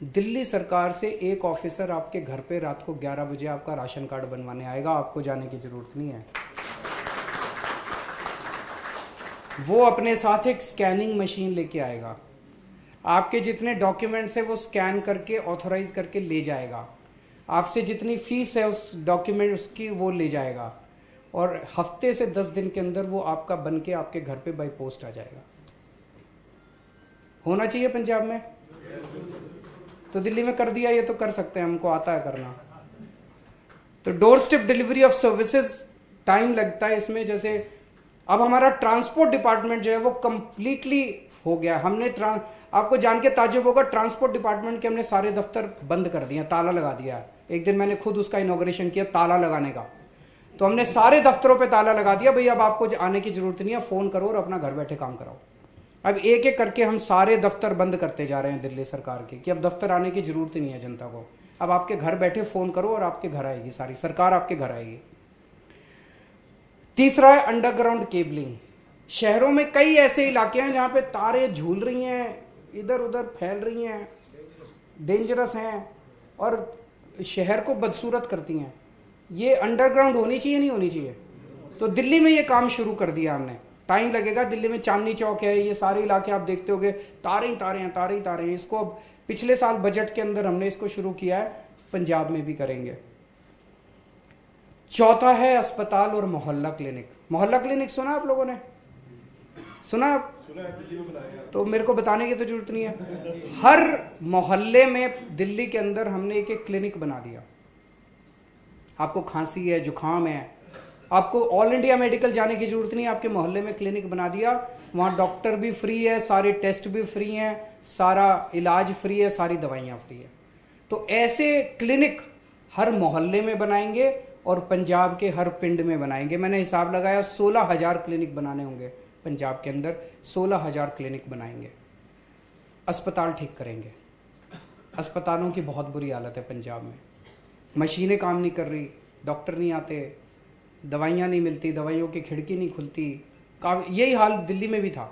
दिल्ली सरकार से एक ऑफिसर आपके घर पे रात को 11 बजे आपका राशन कार्ड बनवाने आएगा, आपको जाने की जरूरत नहीं है। वो अपने साथ एक स्कैनिंग मशीन लेके आएगा, आपके जितने डॉक्यूमेंट्स है वो स्कैन करके ऑथोराइज करके ले जाएगा। आपसे जितनी फीस है उस डॉक्यूमेंट उसकी वो ले जाएगा, और हफ्ते से 10 दिन के अंदर वो आपका बन के आपके घर पे बाई पोस्ट आ जाएगा। होना चाहिए पंजाब में, तो दिल्ली में कर दिया, ये तो कर सकते हैं, हमको आता है करना। तो door step delivery of services time लगता है इसमें। जैसे अब हमारा ट्रांसपोर्ट डिपार्टमेंट जो है वो कंप्लीटली हो गया। हमने आपको जान के ताज्जुब होगा, ट्रांसपोर्ट डिपार्टमेंट के हमने सारे दफ्तर बंद कर दिए, ताला लगा दिया। एक दिन मैंने खुद उसका इनॉग्रेशन किया, ताला लगाने का। तो हमने सारे दफ्तरों पे ताला लगा दिया, भाई अब आपको आने की जरूरत नहीं है, फोन करो और अपना घर बैठे काम कराओ। अब एक एक करके हम सारे दफ्तर बंद करते जा रहे हैं दिल्ली सरकार के, कि अब दफ्तर आने की जरूरत ही नहीं है जनता को। अब आपके घर बैठे फोन करो और आपके घर आएगी, सारी सरकार आपके घर आएगी। तीसरा है अंडरग्राउंड केबलिंग। शहरों में कई ऐसे इलाके हैं जहां पे तारें झूल रही हैं, इधर उधर फैल रही हैं, डेंजरस हैं और शहर को बदसूरत करती हैं। ये अंडरग्राउंड होनी चाहिए, नहीं होनी चाहिए? तो दिल्ली में ये काम शुरू कर दिया हमने। टाइम लगेगा, दिल्ली में चांदनी चौक है, ये सारे इलाके आप देखते होंगे, तारे ही तारे हैं, तारे ही तारे हैं। इसको अब पिछले साल बजट के अंदर हमने इसको शुरू किया है, पंजाब में भी करेंगे। चौथा है अस्पताल और मोहल्ला क्लिनिक। मोहल्ला क्लिनिक सुना आप लोगों ने? सुना? तो मेरे को बताने की तो जरूरत नहीं है। हर मोहल्ले में दिल्ली के अंदर हमने एक एक क्लिनिक बना दिया। आपको खांसी है, जुकाम है, आपको ऑल इंडिया मेडिकल जाने की जरूरत नहीं है, आपके मोहल्ले में क्लिनिक बना दिया। वहाँ डॉक्टर भी फ्री है, सारे टेस्ट भी फ्री हैं, सारा इलाज फ्री है, सारी दवाइयाँ फ्री है। तो ऐसे क्लिनिक हर मोहल्ले में बनाएंगे और पंजाब के हर पिंड में बनाएंगे। मैंने हिसाब लगाया 16,000 क्लिनिक बनाने होंगे पंजाब के अंदर, 16,000 क्लिनिक बनाएंगे। अस्पताल ठीक करेंगे। अस्पतालों की बहुत बुरी हालत है पंजाब में, मशीनें काम नहीं कर रही, डॉक्टर नहीं आते, दवाइयाँ नहीं मिलती, दवाइयों की खिड़की नहीं खुलती। यही हाल दिल्ली में भी था।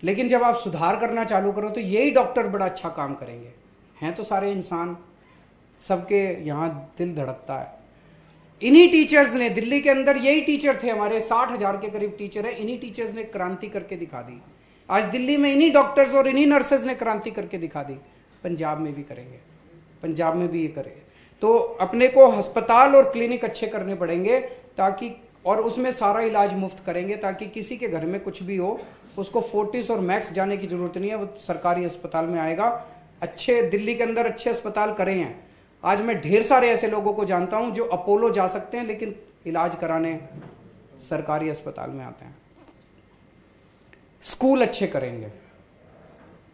लेकिन जब आप सुधार करना चालू करो तो यही डॉक्टर बड़ा अच्छा काम करेंगे। हैं तो सारे इंसान, सबके यहाँ दिल धड़कता है। इन्हीं टीचर्स ने, दिल्ली के अंदर यही टीचर थे हमारे, 60,000 के करीब टीचर है, इन्हीं टीचर्स ने क्रांति करके दिखा दी। आज दिल्ली में इन्हीं डॉक्टर्स और इन्हीं नर्सेज ने क्रांति करके दिखा दी। पंजाब में भी करेंगे, पंजाब में भी ये करेंगे। तो अपने को अस्पताल और क्लिनिक अच्छे करने पड़ेंगे ताकि, और उसमें सारा इलाज मुफ्त करेंगे ताकि किसी के घर में कुछ भी हो उसको फोर्टिस और मैक्स जाने की जरूरत नहीं है, वो सरकारी अस्पताल में आएगा। अच्छे दिल्ली के अंदर अच्छे अस्पताल करे हैं। आज मैं ढेर सारे ऐसे लोगों को जानता हूं जो अपोलो जा सकते हैं लेकिन इलाज कराने सरकारी अस्पताल में आते हैं। स्कूल अच्छे करेंगे,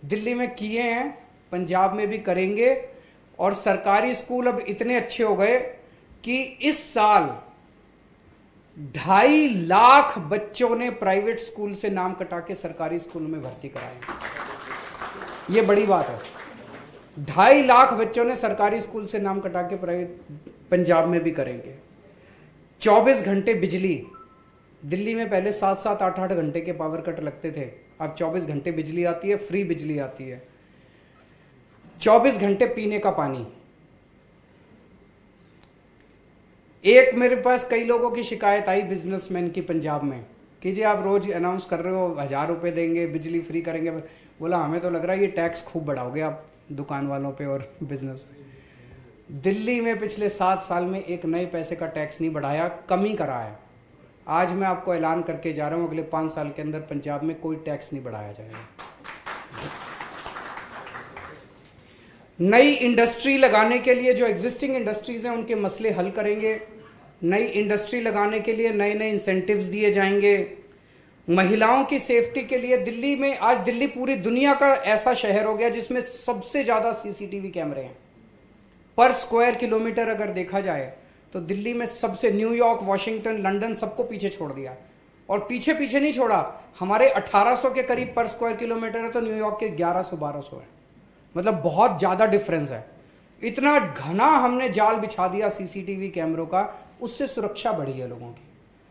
दिल्ली में किए हैं, पंजाब में भी करेंगे। और सरकारी स्कूल अब इतने अच्छे हो गए कि इस साल 2.5 लाख बच्चों ने प्राइवेट स्कूल से नाम कटा के सरकारी स्कूल में भर्ती कराए। ये बड़ी बात है। 2.5 लाख बच्चों ने सरकारी स्कूल से नाम कटा के प्राइवेट पंजाब में भी करेंगे। 24 घंटे बिजली, दिल्ली में पहले 7-7, 8-8 घंटे के पावर कट लगते थे, अब 24 घंटे बिजली आती है, फ्री बिजली आती है। 24 घंटे पीने का पानी। एक मेरे पास कई लोगों की शिकायत आई बिजनेसमैन की पंजाब में कि जी आप रोज अनाउंस कर रहे हो 1000 रुपये देंगे, बिजली फ्री करेंगे। बोला हमें तो लग रहा है ये टैक्स खूब बढ़ाओगे आप दुकान वालों पे और बिजनेस पे। दिल्ली में पिछले 7 साल में एक नए पैसे का टैक्स नहीं बढ़ाया, कमी करा है। आज मैं आपको ऐलान करके जा रहा हूं अगले 5 साल के अंदर पंजाब में कोई टैक्स नहीं बढ़ाया जाएगा। नई इंडस्ट्री लगाने के लिए जो एग्जिस्टिंग इंडस्ट्रीज हैं उनके मसले हल करेंगे। नई इंडस्ट्री लगाने के लिए नए नए इंसेंटिव्स दिए जाएंगे। महिलाओं की सेफ्टी के लिए दिल्ली में, आज दिल्ली पूरी दुनिया का ऐसा शहर हो गया जिसमें सबसे ज्यादा सीसीटीवी कैमरे हैं पर स्क्वायर किलोमीटर। अगर देखा जाए तो दिल्ली में सबसे, न्यूयॉर्क, वॉशिंगटन, लंदन सबको पीछे छोड़ दिया। और पीछे पीछे नहीं छोड़ा, हमारे 1800 के करीब पर स्क्वायर किलोमीटर है तो न्यूयॉर्क के 1100-1200 है। मतलब बहुत ज्यादा डिफरेंस है। इतना घना हमने जाल बिछा दिया सीसीटीवी कैमरों का, उससे सुरक्षा बढ़ी है लोगों की।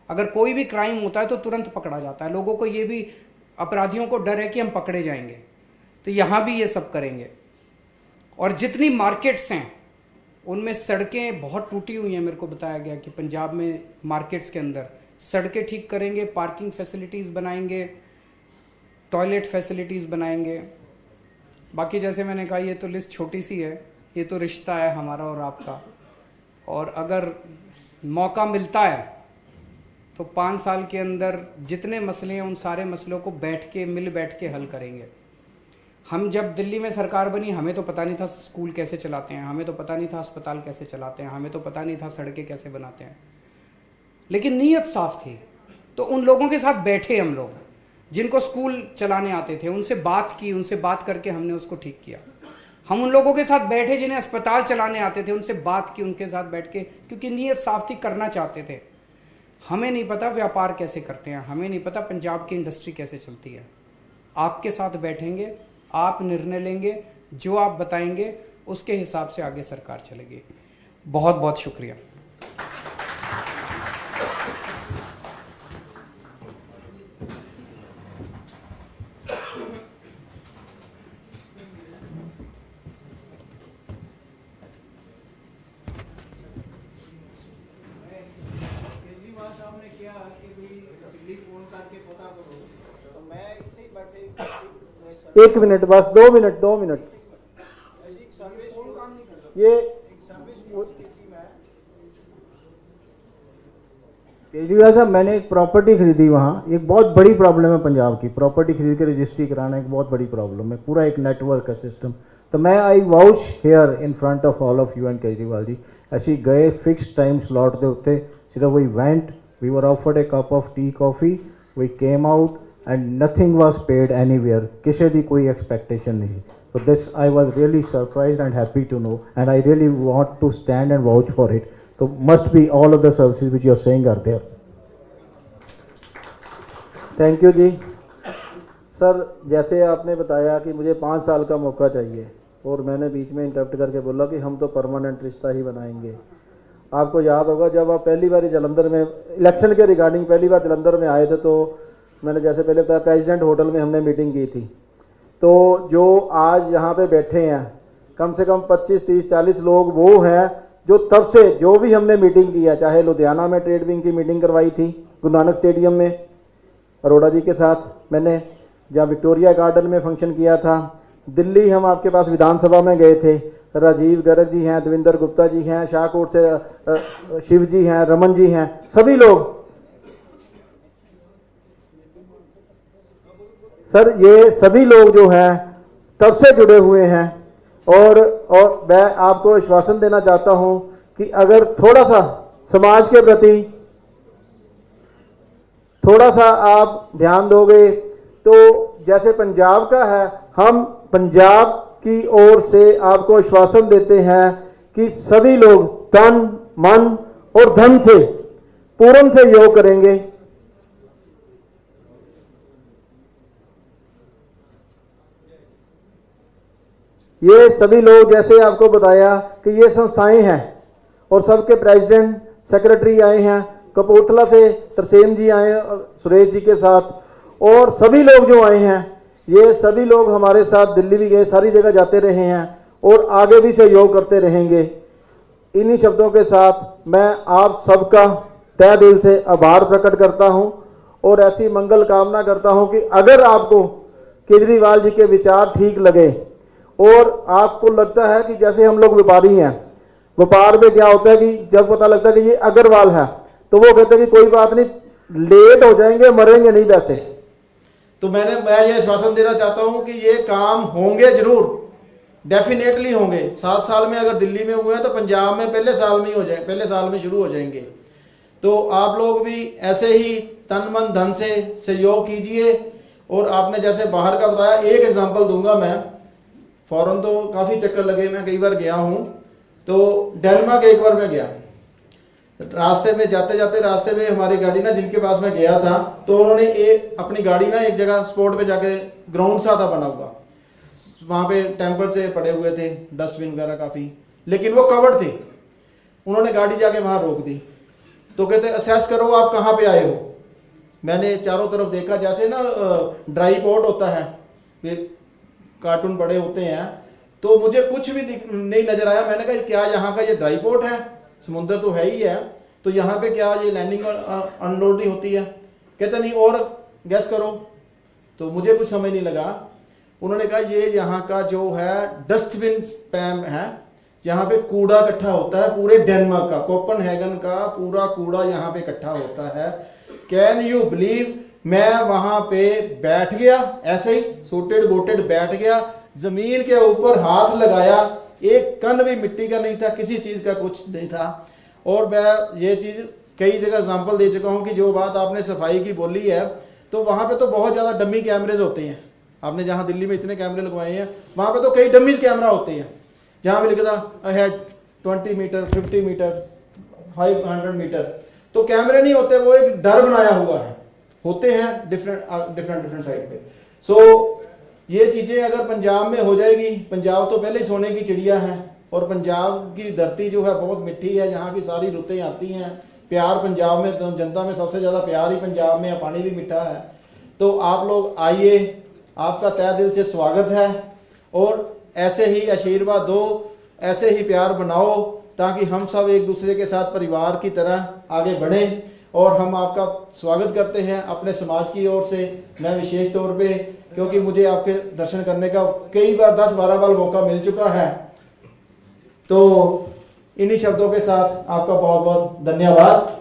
अगर कोई भी क्राइम होता है तो तुरंत पकड़ा जाता है। लोगों को ये भी, अपराधियों को डर है कि हम पकड़े जाएंगे, तो यहां भी ये सब करेंगे। और जितनी मार्केट्स हैं उनमें सड़कें बहुत टूटी हुई हैं। मेरे को बताया गया कि पंजाब में मार्केट्स के अंदर सड़कें ठीक करेंगे, पार्किंग फैसिलिटीज़ बनाएंगे, टॉयलेट फैसिलिटीज़ बनाएंगे। बाकी जैसे मैंने कहा ये तो लिस्ट छोटी सी है, ये तो रिश्ता है हमारा और आपका। और अगर मौका मिलता है तो 5 साल के अंदर जितने मसले हैं उन सारे मसलों को मिल बैठ के हल करेंगे। हम जब दिल्ली में सरकार बनी हमें तो पता नहीं था स्कूल कैसे चलाते हैं, हमें तो पता नहीं था अस्पताल कैसे चलाते हैं, हमें तो पता नहीं था सड़कें कैसे बनाते हैं, लेकिन नीयत साफ थी। तो उन लोगों के साथ बैठे हम लोग जिनको स्कूल चलाने आते थे, उनसे बात की, उनसे बात करके हमने उसको ठीक किया। हम उन लोगों के साथ बैठे जिन्हें अस्पताल चलाने आते थे, उनसे बात की, उनके साथ बैठ के, क्योंकि नीयत साफ थी, करना चाहते थे। हमें नहीं पता व्यापार कैसे करते हैं, हमें नहीं पता पंजाब की इंडस्ट्री कैसे चलती है। आपके साथ बैठेंगे, आप निर्णय लेंगे, जो आप बताएंगे उसके हिसाब से आगे सरकार चलेगी। बहुत बहुत शुक्रिया। केजरीवाल साहब ने किया कि दिल्ली फोन करके पता करो, तो मैं इतने ही बैठे 1 मिनट बस, 2 मिनट, 2 मिनट। ये केजरीवाल साहब, मैंने एक प्रॉपर्टी खरीदी वहाँ। एक बहुत बड़ी प्रॉब्लम है पंजाब की, प्रॉपर्टी खरीद के रजिस्ट्री कराना एक बहुत बड़ी प्रॉब्लम है, पूरा एक नेटवर्क है सिस्टम। तो मैं I vouch here in front of all of you and Kejriwal ji, ਅਸੀਂ गए फिक्स टाइम स्लॉट ਦੇ ਉੱਤੇ, सिर्फ we went, we were offered a cup of tea coffee, we came out and nothing was paid anywhere, किसी की कोई expectation नहीं। So this I was really surprised and happy to know, and I really want to stand and vouch for it. So must be all of the services which you are saying are there. Thank you जी। Sir जैसे आपने बताया कि मुझे 5 साल का मौका चाहिए, और मैंने बीच में इंटरप्ट करके बोला कि हम तो परमानेंट रिश्ता ही बनाएंगे। आपको याद होगा जब आप पहली बार जलंधर में इलेक्शन के रिगार्डिंग पहली बार जलंधर में आए थे, तो मैंने जैसे पहले बताया प्रेसिडेंट होटल में हमने मीटिंग की थी। तो जो आज यहाँ पे बैठे हैं कम से कम 25, 30, 40 लोग वो हैं जो तब से जो भी हमने मीटिंग की है, चाहे लुधियाना में ट्रेड विंग की मीटिंग करवाई थी गुरु नानक स्टेडियम में अरोड़ा जी के साथ मैंने, जहाँ विक्टोरिया गार्डन में फंक्शन किया था, दिल्ली हम आपके पास विधानसभा में गए थे, राजीव गर्ग जी हैं, देवेंद्र गुप्ता जी हैं, शाहकोट से शिव जी हैं, रमन जी हैं, सभी लोग सर, ये सभी लोग जो हैं तब से जुड़े हुए हैं। और मैं आपको आश्वासन देना चाहता हूं कि अगर थोड़ा सा समाज के प्रति थोड़ा सा आप ध्यान दोगे तो जैसे पंजाब का है, हम पंजाब की ओर से आपको आश्वासन देते हैं कि सभी लोग तन मन और धन से पूर्ण सहयोग करेंगे। ये सभी लोग, जैसे आपको बताया कि ये संस्थाएं हैं और सबके प्रेसिडेंट सेक्रेटरी आए हैं, कपूरथला से तरसेम जी आए सुरेश जी के साथ, और सभी लोग जो आए हैं ये सभी लोग हमारे साथ दिल्ली भी गए, सारी जगह जाते रहे हैं और आगे भी सहयोग करते रहेंगे। इन्हीं शब्दों के साथ मैं आप सबका तहे दिल से आभार प्रकट करता हूं और ऐसी मंगल कामना करता हूं कि अगर आपको केजरीवाल जी के विचार ठीक लगे और आपको लगता है कि जैसे हम लोग व्यापारी हैं, व्यापार में क्या होता है कि जब पता लगता है कि ये अग्रवाल है तो वो कहते हैं कि कोई बात नहीं, लेट हो जाएंगे, मरेंगे नहीं वैसे। तो मैं ये आश्वासन देना चाहता हूं कि ये काम होंगे, जरूर डेफिनेटली होंगे। 7 साल में अगर दिल्ली में हुए हैं तो पंजाब में पहले साल में ही हो जाए, पहले साल में शुरू हो जाएंगे। तो आप लोग भी ऐसे ही तन मन धन से सहयोग कीजिए। और आपने जैसे बाहर का बताया, एक एग्जांपल दूंगा मैं, फॉरेन तो काफ़ी चक्कर लगे, मैं कई बार गया हूँ। तो डेनमार्क एक बार मैं गया, रास्ते में जाते जाते रास्ते में हमारी गाड़ी ना, जिनके पास मैं गया था, तो उन्होंने अपनी गाड़ी ना एक जगह स्पॉट पे जाके, ग्राउंड सा था बना हुआ, वहाँ पे टेम्पर से पड़े हुए थे डस्टबिन वगैरह काफ़ी, लेकिन वो कवर्ड थे। उन्होंने गाड़ी जाके वहाँ रोक दी, तो कहते असेस करो आप कहाँ पे आए हो। मैंने चारों तरफ देखा, जैसे ना ड्राई पॉट होता है, फिर कार्टून पड़े होते हैं, तो मुझे कुछ भी नहीं नजर आया। मैंने कहा क्या यहाँ का ये ड्राई पोर्ट है, समुद्र तो है ही है, तो यहाँ पे क्या ये लैंडिंग और अनलोडिंग होती है? कहते नहीं, और गैस करो। तो मुझे कुछ समझ नहीं लगा। उन्होंने कहा ये यहाँ का जो है डस्टबिन स्पैम है, यहाँ पे कूड़ा इकट्ठा होता है, पूरे डेनमार्क का, कोपनहेगन का पूरा कूड़ा यहाँ पे इकट्ठा होता है। कैन यू बिलीव, मैं वहां पे बैठ गया, ऐसे ही सूटेड बोटेड बैठ गया, जमीन के ऊपर हाथ लगाया, एक कण भी मिट्टी का नहीं था, किसी चीज का कुछ नहीं था। और मैं ये चीज कई जगह एग्जांपल दे चुका हूं कि जो बात आपने सफाई की बोली है, तो वहां पे तो बहुत ज्यादा डमी कैमरेज होते हैं। आपने जहां दिल्ली में इतने कैमरे लगवाए हैं, वहां पे तो कई डमीज कैमरा होते हैं, जहां भी लिखा था अहेड 20 मीटर, 50 मीटर, 500 मीटर, तो कैमरे नहीं होते, वो एक डर बनाया हुआ है, होते हैं डिफरेंट साइड पे। सो ये चीजें अगर पंजाब में हो जाएगी, पंजाब तो पहले ही सोने की चिड़िया है, और पंजाब की धरती जो है बहुत मिठी है, यहाँ की सारी रुतें आती हैं, प्यार पंजाब में, तो जनता में सबसे ज्यादा प्यार ही पंजाब में है, पानी भी मीठा है। तो आप लोग आइए, आपका तहे दिल से स्वागत है, और ऐसे ही आशीर्वाद दो, ऐसे ही प्यार बनाओ, ताकि हम सब एक दूसरे के साथ परिवार की तरह आगे बढ़ें। और हम आपका स्वागत करते हैं अपने समाज की ओर से। मैं विशेष तौर पे, क्योंकि मुझे आपके दर्शन करने का कई बार 10-12 बार मौका मिल चुका है, तो इन्हीं शब्दों के साथ आपका बहुत बहुत धन्यवाद।